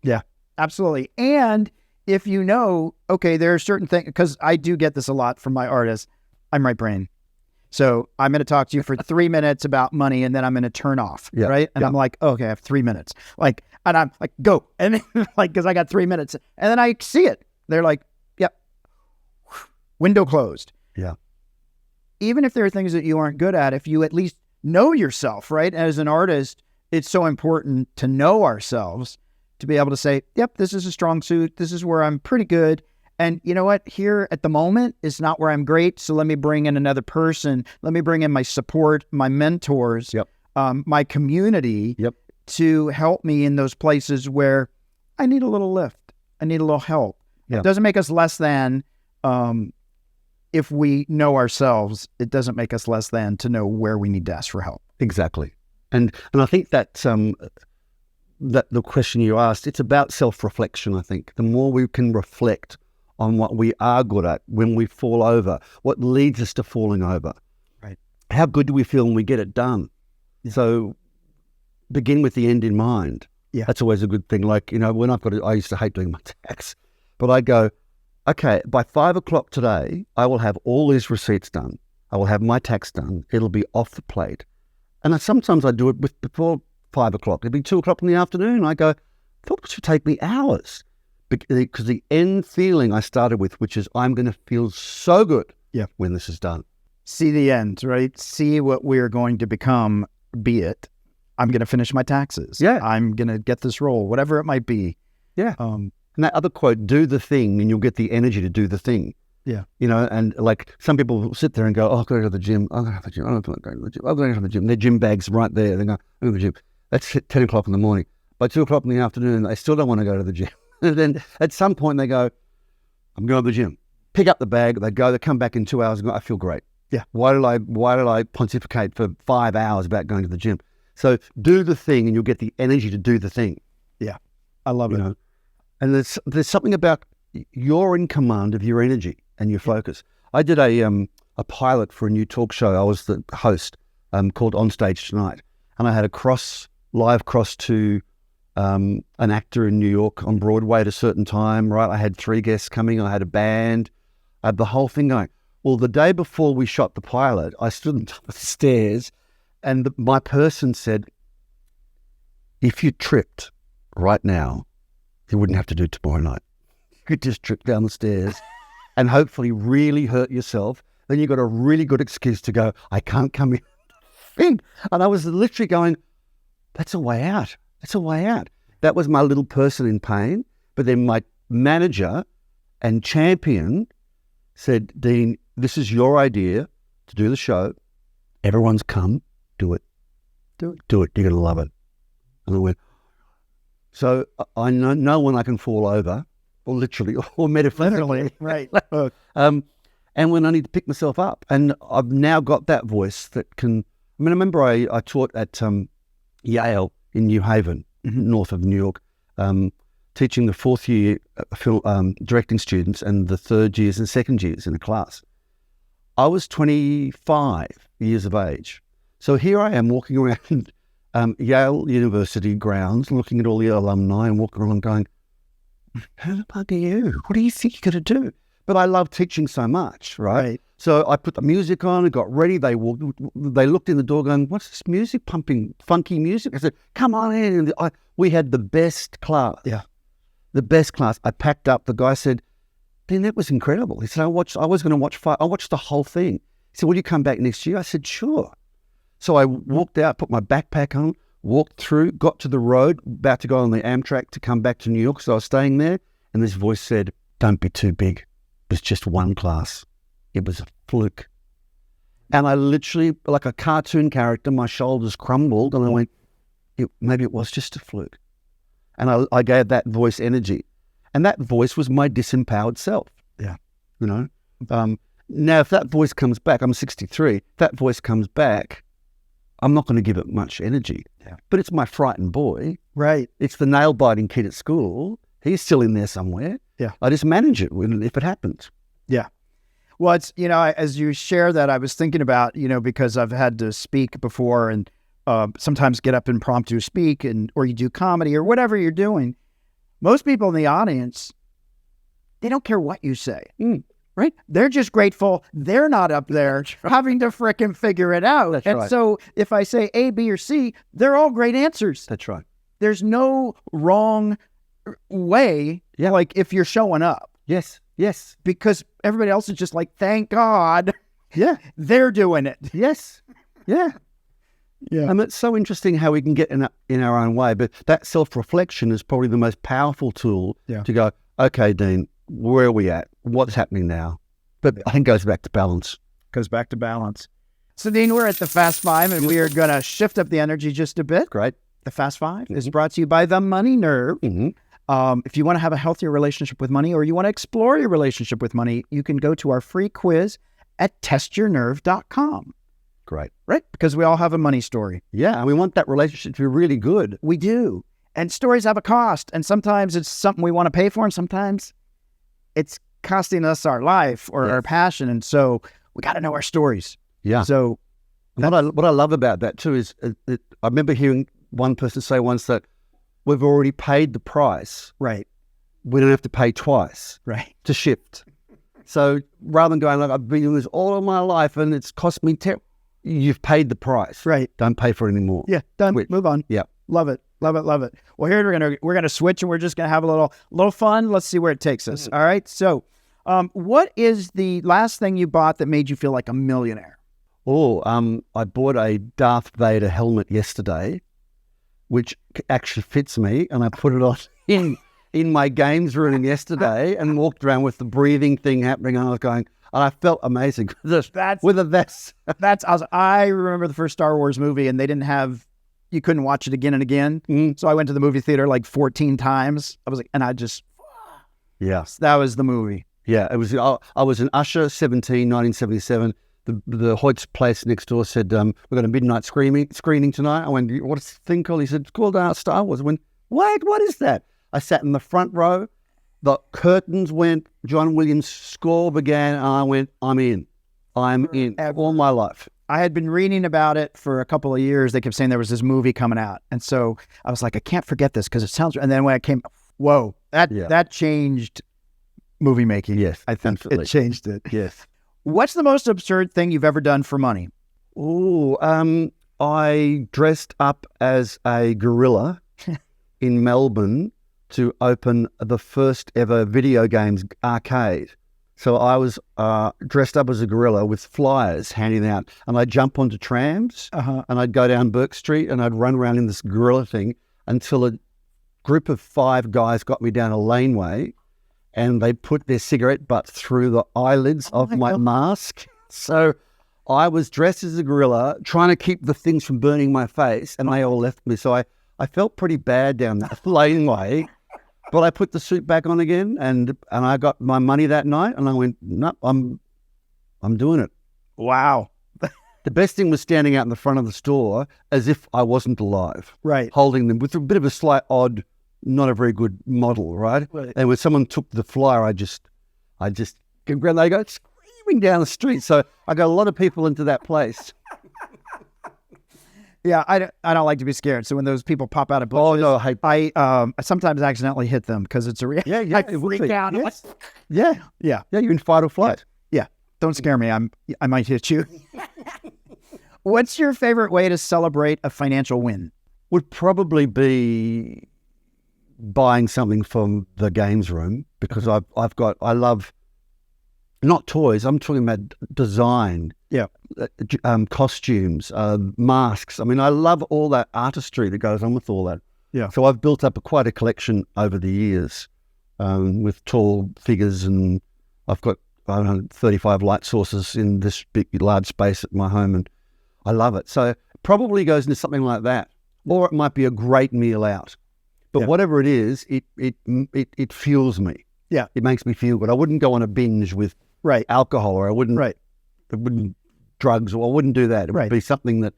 Yeah, absolutely. And if okay, there are certain things, because I do get this a lot from my artists, I'm right brain. So I'm going to talk to you for 3 minutes about money and then I'm going to turn off. Yeah, right. And I'm like, okay, I have 3 minutes. And I'm like, go. And then because I got 3 minutes and then I see it. They're like, yep. Window closed. Yeah. Even if there are things that you aren't good at, if you at least know yourself, right? As an artist, it's so important to know ourselves to be able to say, yep, this is a strong suit. This is where I'm pretty good. And you know what? Here at the moment is not where I'm great. So let me bring in another person. Let me bring in my support, my mentors, my community to help me in those places where I need a little lift. I need a little help. Yeah. It doesn't make us less than if we know ourselves. It doesn't make us less than to know where we need to ask for help. Exactly. And I think that that the question you asked, it's about self-reflection, I think. The more we can reflect on what we are good at when we fall over, what leads us to falling over. Right. how good do we feel when we get it done? Yeah. So begin with the end in mind. Yeah. That's always a good thing. Like, when I used to hate doing my tax, but I go, okay, by 5 o'clock today, I will have all these receipts done. I will have my tax done. It'll be off the plate. And sometimes I do it before 5 o'clock. It'll be 2 o'clock in the afternoon. I go, I thought it should take me hours. Because the end feeling I started with, which is I'm going to feel so good when this is done. See the end, right? See what we're going to become, be it. I'm going to finish my taxes. Yeah. I'm going to get this role, whatever it might be. Yeah. And that other quote, do the thing and you'll get the energy to do the thing. Yeah. And like some people will sit there and go, oh, I've got to go to the gym. I'm going to go to the gym. I don't feel like going to the gym. I'm going to go to the gym. Their gym bag's right there. They go, I'm going to the gym. That's at 10 o'clock in the morning. By 2 o'clock in the afternoon, they still don't want to go to the gym. And then at some point they go, I'm going to the gym. Pick up the bag. They come back in 2 hours and go, I feel great. Yeah. Why did I pontificate for 5 hours about going to the gym? So do the thing and you'll get the energy to do the thing. Yeah. I love it. And there's something about you're in command of your energy and your focus. I did a pilot for a new talk show. I was the host called On Stage Tonight. And I had a live cross to an actor in New York on Broadway at a certain time, right? I had 3 guests coming. I had a band. I had the whole thing going. Well, the day before we shot the pilot, I stood on top of the stairs and my person said, if you tripped right now, you wouldn't have to do it tomorrow night. You could just trip down the stairs and hopefully really hurt yourself. Then you've got a really good excuse to go, I can't come in. And I was literally going, that's a way out. That's a way out. That was my little person in pain. But then my manager and champion said, Dean, this is your idea to do the show. Everyone's come. Do it. Do it. Do it. You're going to love it. And I went, so I know when I can fall over, or literally, or metaphorically. Right. And when I need to pick myself up. And I've now got that voice that can, I remember I taught at Yale in New Haven, north of New York, teaching the 4th year directing students and the 3rd years and 2nd years in a class. I was 25 years of age. So here I am walking around Yale University grounds, looking at all the alumni and walking around going, who the fuck are you? What do you think you're going to do? But I love teaching so much, right? So I put the music on and got ready. They looked in the door going, what's this music pumping, funky music? I said, come on in. And we had the best class. Yeah. The best class. I packed up. The guy said, Dean, that was incredible. He said, I was going to watch I watched the whole thing. He said, will you come back next year? I said, sure. So I walked out, put my backpack on, walked through, got to the road, about to go on the Amtrak to come back to New York. So I was staying there. And this voice said, don't be too big. It was just one class. It was a fluke. And I literally, like a cartoon character, my shoulders crumbled and I went, maybe it was just a fluke. And I gave that voice energy. And that voice was my disempowered self. Yeah. Now, if that voice comes back, I'm 63, if that voice comes back, I'm not going to give it much energy. Yeah. But it's my frightened boy. Right. It's the nail-biting kid at school. He's still in there somewhere. Yeah. I just manage it if it happens. Yeah. Well, it's, as you share that, I was thinking about, because I've had to speak before and sometimes get up impromptu speak or you do comedy or whatever you're doing. Most people in the audience, they don't care what you say, right? They're just grateful they're not up there having to frickin' figure it out. That's and right. So if I say A, B, or C, they're all great answers. That's right. There's no wrong way, like if you're showing up. Yes. Yes. Because everybody else is just like, thank God. Yeah. They're doing it. Yes. Yeah. Yeah. And it's so interesting how we can get in our own way. But that self-reflection is probably the most powerful tool to go, okay, Dean, where are we at? What's happening now? But I think it goes back to balance. So, Dean, we're at the Fast Five, and we are going to shift up the energy just a bit. Great. The Fast Five is brought to you by The Money Nerve. If you want to have a healthier relationship with money or you want to explore your relationship with money, you can go to our free quiz at testyournerve.com. Great. Right? Because we all have a money story. Yeah, and we want that relationship to be really good. We do. And stories have a cost. And sometimes it's something we want to pay for, and sometimes it's costing us our life or our passion. And so we got to know our stories. Yeah. So What I love about that too is I remember hearing one person say once that we've already paid the price. Right. We don't have to pay twice Right. to shift. So rather than going like I've been doing this all of my life and it's cost me you've paid the price. Right. Don't pay for it anymore. Yeah. Done. Switch. Move on. Yeah. Love it. Love it. Love it. Well, here we're gonna switch and we're just gonna have a little fun. Let's see where it takes us. All right. So, what is the last thing you bought that made you feel like a millionaire? Oh, I bought a Darth Vader helmet yesterday, which actually fits me, and I put it on in my games room yesterday and walked around with the breathing thing happening, and I was going, and I felt amazing. With a vest. That's awesome. I remember the first Star Wars movie, and they didn't have, you couldn't watch it again and again. So I went to the movie theater like 14 times. I was like, and I just, Yeah. that was the movie. Yeah, it was. I was an usher, 1977. The Hoyt's place next door said, we've got a midnight screening tonight. I went, what's the thing called? He said, it's called Star Wars. I went, wait, what is that? I sat in the front row. The curtains went, John Williams' score began, and I went, I'm in. All my life. I had been reading about it for a couple of years. They kept saying there was this movie coming out. And so I was like, I can't forget this because it sounds, and then when I came, whoa, that changed movie making. Yes, I think absolutely. it changed it. Yes. What's the most absurd thing you've ever done for money? Oh, I dressed up as a gorilla in Melbourne to open the first ever video games arcade. So I was dressed up as a gorilla with flyers handing out, and I'd jump onto trams and I'd go down Burke Street and I'd run around in this gorilla thing until a group of 5 guys got me down a laneway and they put their cigarette butt through the eyelids of my mask. So I was dressed as a gorilla trying to keep the things from burning my face, and they all left me. So I felt pretty bad down that laneway. But I put the suit back on again, and I got my money that night, and I went, no, I'm doing it. Wow. The best thing was standing out in the front of the store as if I wasn't alive. Right. Holding them with a bit of a slight odd, not a very good model, right? And when someone took the flyer, I just, they go screaming down the street. So I got a lot of people into that place. Yeah, I don't like to be scared. So when those people pop out of bushes, I sometimes accidentally hit them because it's a reaction. Yeah, I freak out. Yes. Yeah, you're in fight or flight. Yeah, don't scare me. I might hit you. What's your favorite way to celebrate a financial win? Would probably be buying something from the games room, because I love not toys. I'm talking about design. Yeah. Costumes, masks. I mean, I love all that artistry that goes on with all that. Yeah. So I've built up quite a collection over the years with tall figures, and I've got 35 light sources in this large space at my home, and I love it. So it probably goes into something like that, or it might be a great meal out. But whatever it is, it fuels me. Yeah. It makes me feel good. I wouldn't go on a binge with alcohol, or I wouldn't. Right. It wouldn't drugs, or I wouldn't do that. It would be something that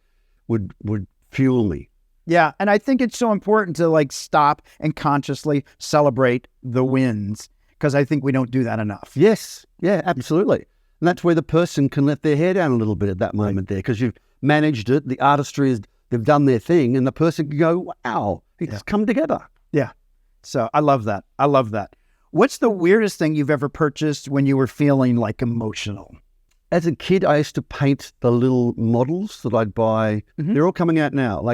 would fuel me. Yeah, and I think it's so important to like stop and consciously celebrate the wins, because I think we don't do that enough. Yes, yeah, absolutely. And that's where the person can let their hair down a little bit at that moment there, because you've managed it. The artistry is, they've done their thing, and the person can go, wow, it's come together. Yeah. So I love that. I love that. What's the weirdest thing you've ever purchased when you were feeling like emotional? As a kid, I used to paint the little models that I'd buy. They're all coming out now.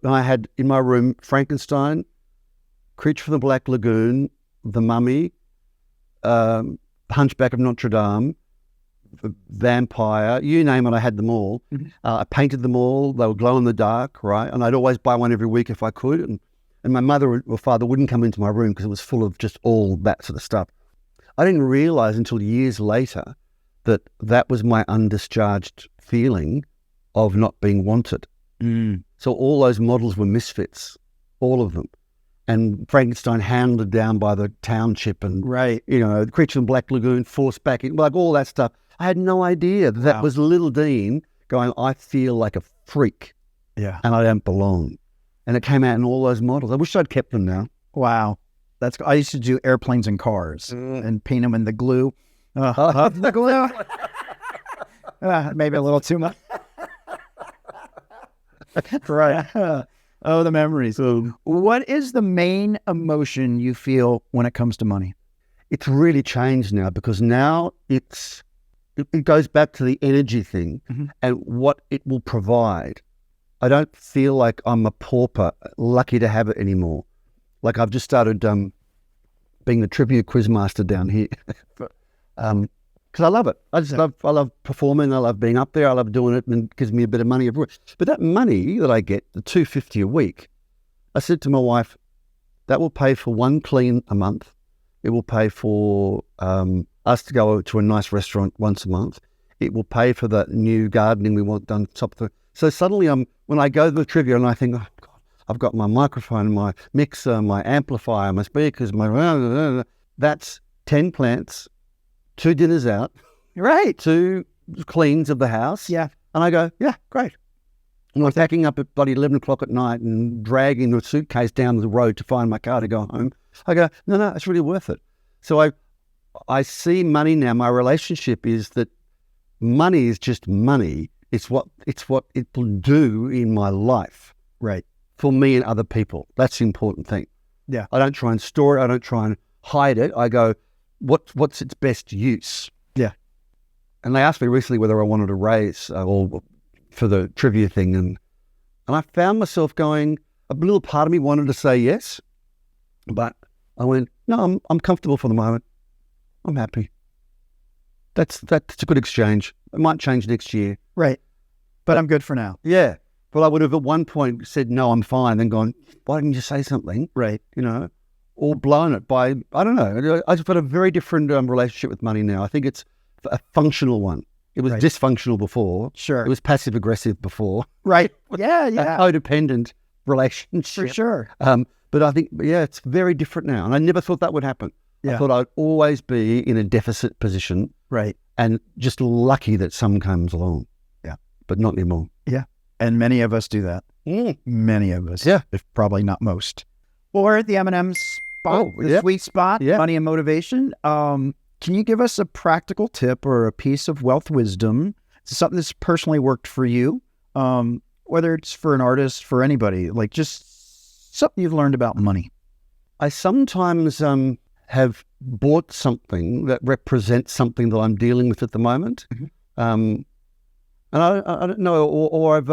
I had in my room Frankenstein, Creature from the Black Lagoon, The Mummy, Hunchback of Notre Dame, Vampire, you name it, I had them all. I painted them all. They were glow in the dark, right? And I'd always buy one every week if I could. And my mother or father wouldn't come into my room because it was full of just all that sort of stuff. I didn't realize until years later that was my undischarged feeling of not being wanted. So all those models were misfits, all of them. And Frankenstein hounded down by the township, and the Creature in Black Lagoon forced back in, like all that stuff. I had no idea that was little Dean going, I feel like a freak. Yeah. And I don't belong. And it came out in all those models. I wish I'd kept them now. Wow. I used to do airplanes and cars and paint them in the glue. The glue. Maybe a little too much. Right. Oh, the memories. What is the main emotion you feel when it comes to money? It's really changed now because now it goes back to the energy thing and what it will provide. I don't feel like I'm a pauper, lucky to have it anymore. Like I've just started being the trivia quiz master down here because I love it. I love performing. I love being up there. I love doing it, and it gives me a bit of money everywhere. But that money that I get, the $250 a week, I said to my wife, that will pay for one clean a month. It will pay for us to go to a nice restaurant once a month. It will pay for the new gardening we want done. So suddenly when I go to the trivia and I think, oh God, I've got my microphone, my mixer, my amplifier, my speakers, that's 10 plants, 2 dinners out, Right. 2 cleans of the house. Yeah. And I go, yeah, great. And I'm packing up at bloody 11 o'clock at night and dragging the suitcase down the road to find my car to go home. I go, no, it's really worth it. So I see money now. My relationship is that money is just money. It's what it will do in my life. Right. For me and other people. That's the important thing. Yeah. I don't try and store it. I don't try and hide it. I go, what's its best use? Yeah. And they asked me recently whether I wanted to raise or for the trivia thing. And I found myself going, a little part of me wanted to say yes, but I went, no, I'm comfortable for the moment. I'm happy. That's a good exchange. It might change next year. Right. But I'm good for now. Yeah. But I would have at one point said, no, I'm fine, then gone, why didn't you say something? Right. Or blown it by, I don't know. I've got a very different relationship with money now. I think it's a functional one. It was dysfunctional before. Sure. It was passive aggressive before. Right. Yeah. A codependent relationship. For sure. But I think, it's very different now. And I never thought that would happen. Yeah. I thought I'd always be in a deficit position. Right. And just lucky that some comes along. Yeah. But not anymore. Yeah. And many of us do that. Many of us. Yeah. If probably not most. Or the M&M spot, the sweet spot, money and motivation. Can you give us a practical tip or a piece of wealth wisdom, something that's personally worked for you, whether it's for an artist, for anybody, like just something you've learned about money? I sometimes have bought something that represents something that I'm dealing with at the moment. And I don't know, or I've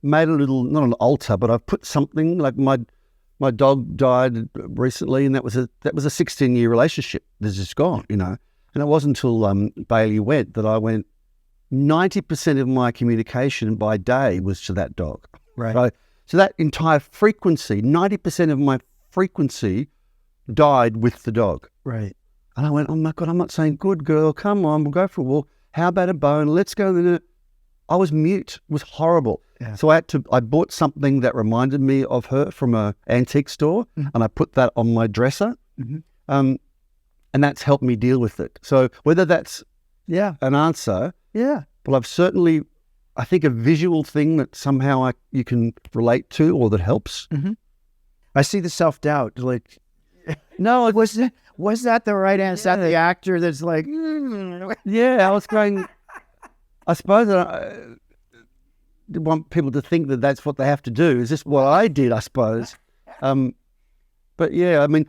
made a little, not an altar, but I've put something like my dog died recently, and that was a 16-year relationship that's just gone, And it wasn't until Bailey went that I went, 90% of my communication by day was to that dog. Right. So that entire frequency, 90% of my frequency died with the dog. Right. And I went, oh my God, I'm not saying, good girl, come on, we'll go for a walk. How about a bone? Let's go. I was mute. It was horrible. Yeah. So I bought something that reminded me of her from an antique store, and I put that on my dresser. And that's helped me deal with it. So whether that's an answer, well, I've certainly, I think, a visual thing that somehow you can relate to or that helps. I see the self-doubt. Like, no, was that the right answer? Is that the actor that's like, I was going, I suppose I want people to think that that's what they have to do. Is this what I did, I suppose? But yeah, I mean,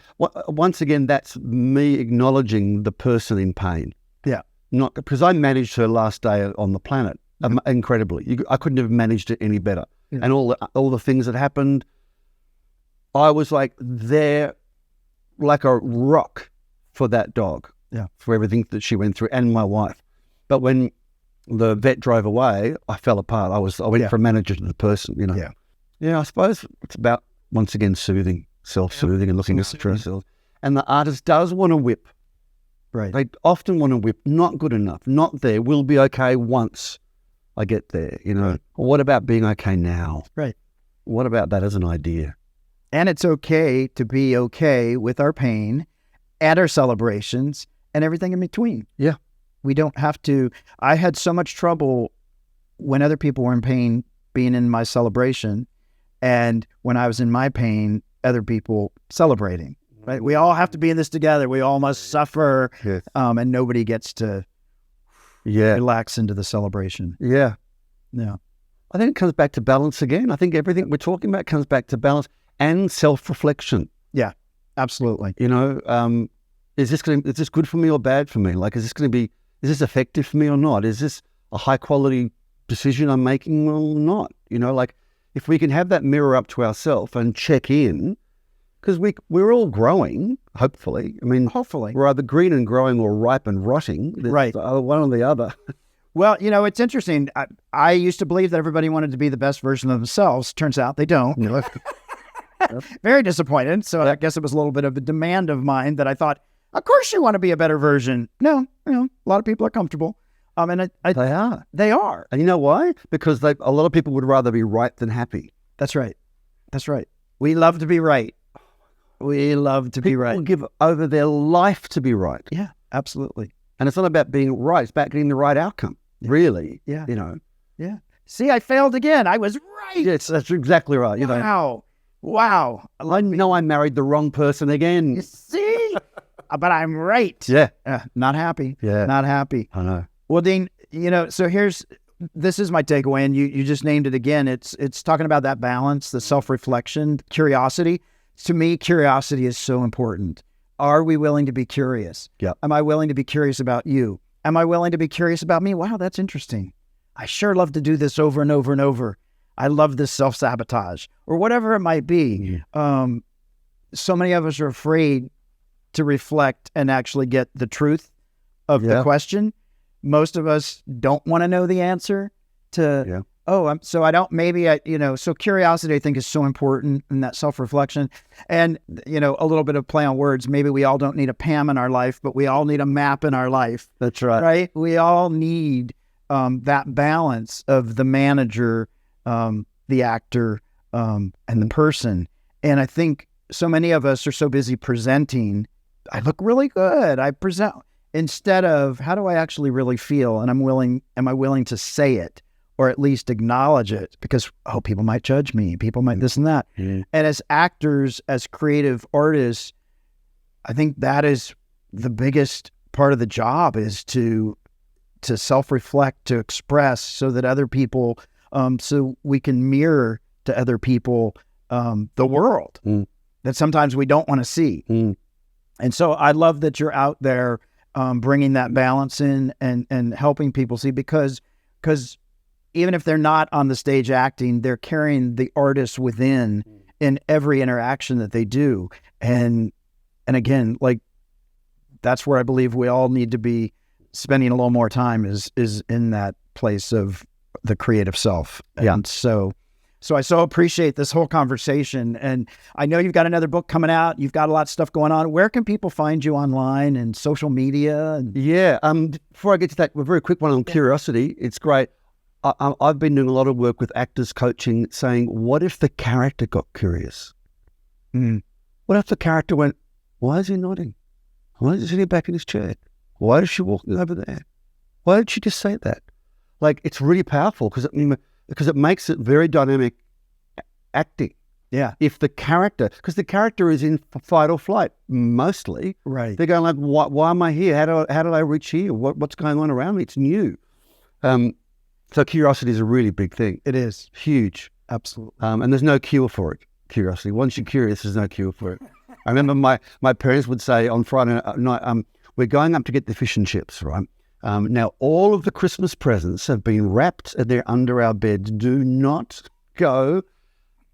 once again, that's me acknowledging the person in pain. Yeah. Not because I managed her last day on the planet incredibly. I couldn't have managed it any better. Yeah. And all the things that happened, I was like there, like a rock for that dog. Yeah. For everything that she went through, and my wife. But when the vet drove away, I fell apart. I went from manager to the person. Yeah. I suppose it's about, once again, self-soothing, and looking after ourselves. And the artist does want to whip. Right. They often want to whip. Not good enough. Not there. We'll be okay once I get there. Right. What about being okay now? Right. What about that as an idea? And it's okay to be okay with our pain and our celebrations and everything in between. Yeah. We don't have to. I had so much trouble when other people were in pain being in my celebration, and when I was in my pain, other people celebrating. Right? We all have to be in this together. We all must suffer, and nobody gets to relax into the celebration. Yeah. Yeah. I think it comes back to balance again. I think everything we're talking about comes back to balance and self-reflection. Yeah, absolutely. You know, is this good for me or bad for me? Like, is this effective for me or not? Is this a high quality decision I'm making or not? You know, like if we can have that mirror up to ourselves and check in, because we're all growing, hopefully. I mean, Hopefully. we're either green and growing or ripe and rotting. Right. One or the other. Well, you know, it's interesting. I used to believe that everybody wanted to be the best version of themselves. Turns out they don't. Very disappointed. So I guess it was a little bit of a demand of mine that I thought, of course you want to be a better version. No, you know, a lot of people are comfortable. And They are. They are. And you know why? Because a lot of people would rather be right than happy. That's right. That's right. We love to be right. We love to be People right. give over their life to be right. Yeah, absolutely. And it's not about being right. It's about getting the right outcome, really. Yeah. You know. Yeah. See, I failed again. I was right. Yes, that's exactly right. You know. Wow. Wow. I know I married the wrong person again. You see? But I'm right. Yeah. Not happy. Yeah. Not happy. I know. Well, Dean, you know, so this is my takeaway, and you just named it again. It's talking about that balance, the self-reflection, curiosity. To me, curiosity is so important. Are we willing to be curious? Yeah. Am I willing to be curious about you? Am I willing to be curious about me? Wow, that's interesting. I sure love to do this over and over and over. I love this self-sabotage or whatever it might be. So many of us are afraid to reflect and actually get the truth of the question. Most of us don't want to know the answer to, so curiosity, I think, is so important in that self-reflection. And, you know, a little bit of play on words. Maybe we all don't need a Pam in our life, but we all need a map in our life. That's right. Right? We all need that balance of the manager, the actor, and the person. And I think so many of us are so busy presenting, I look really good. I present, instead of how do I actually really feel? And am I willing to say it or at least acknowledge it? Because, people might judge me. People might this and that. And as actors, as creative artists, I think that is the biggest part of the job, is to self-reflect, to express, so that other people, so we can mirror to other people the world that sometimes we don't want to see. And so I love that you're out there bringing that balance in and helping people see, because even if they're not on the stage acting, they're carrying the artist within in every interaction that they do. And again, like, that's where I believe we all need to be spending a little more time, is in that place of the creative self. And so I so appreciate this whole conversation. And I know you've got another book coming out. You've got a lot of stuff going on. Where can people find you online and social media? Before I get to that, a very quick one on curiosity. It's great. I've been doing a lot of work with actors coaching, saying, what if the character got curious? What if the character went, why is he nodding? Why is he sitting back in his chair? Why is she walking over there? Why did she just say that? Like, it's really powerful because it makes it very dynamic acting. Yeah. If the character, because the character is in fight or flight mostly. Right. They're going like, why am I here? How did I reach here? What's going on around me? It's new. So curiosity is a really big thing. It is. Huge. Absolutely. And there's no cure for it, curiosity. Once you're curious, there's no cure for it. I remember my parents would say on Friday night, we're going up to get the fish and chips, right? Now, all of the Christmas presents have been wrapped and they're under our bed. Do not go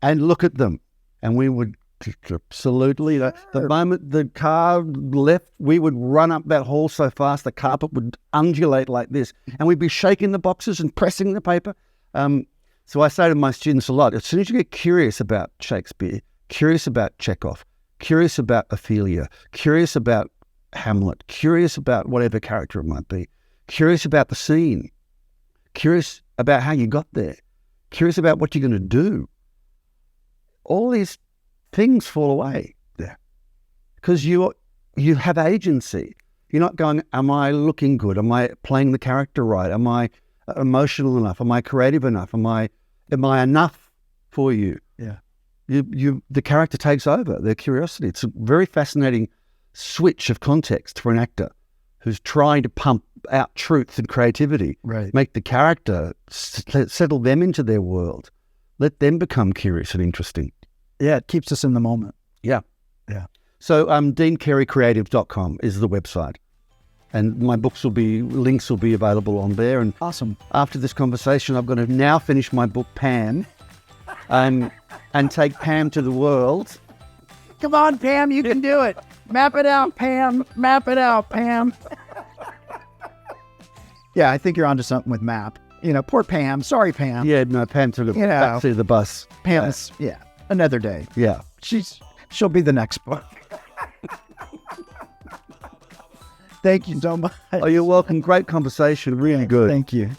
and look at them. And we would absolutely, the moment the car left, we would run up that hall so fast the carpet would undulate like this. And we'd be shaking the boxes and pressing the paper. So I say to my students a lot, as soon as you get curious about Shakespeare, curious about Chekhov, curious about Ophelia, curious about Hamlet, curious about whatever character it might be, curious about the scene, curious about how you got there, curious about what you're going to do, all these things fall away there because you have agency. You're not going, am I looking good? Am I playing the character right? Am I emotional enough? Am I creative enough? Am I enough for you? Yeah. The character takes over, their curiosity. It's a very fascinating switch of context for an actor who's trying to pump out truth and creativity. Right. Make the character, settle them into their world. Let them become curious and interesting. Yeah, it keeps us in the moment. Yeah. Yeah. So deancareycreative.com is the website. And my links will be available on there. And Awesome. after this conversation, I'm going to now finish my book, Pam, and take Pam to the world. Come on, Pam, you can do it. Map it out, Pam. Map it out, Pam. Yeah, I think you're onto something with map. Poor Pam. Sorry, Pam. Yeah, no, Pam took the backseat of the bus. Pam's, another day. Yeah. She'll be the next book. Thank you so much. Oh, you're welcome. Great conversation. Really good. Thank you.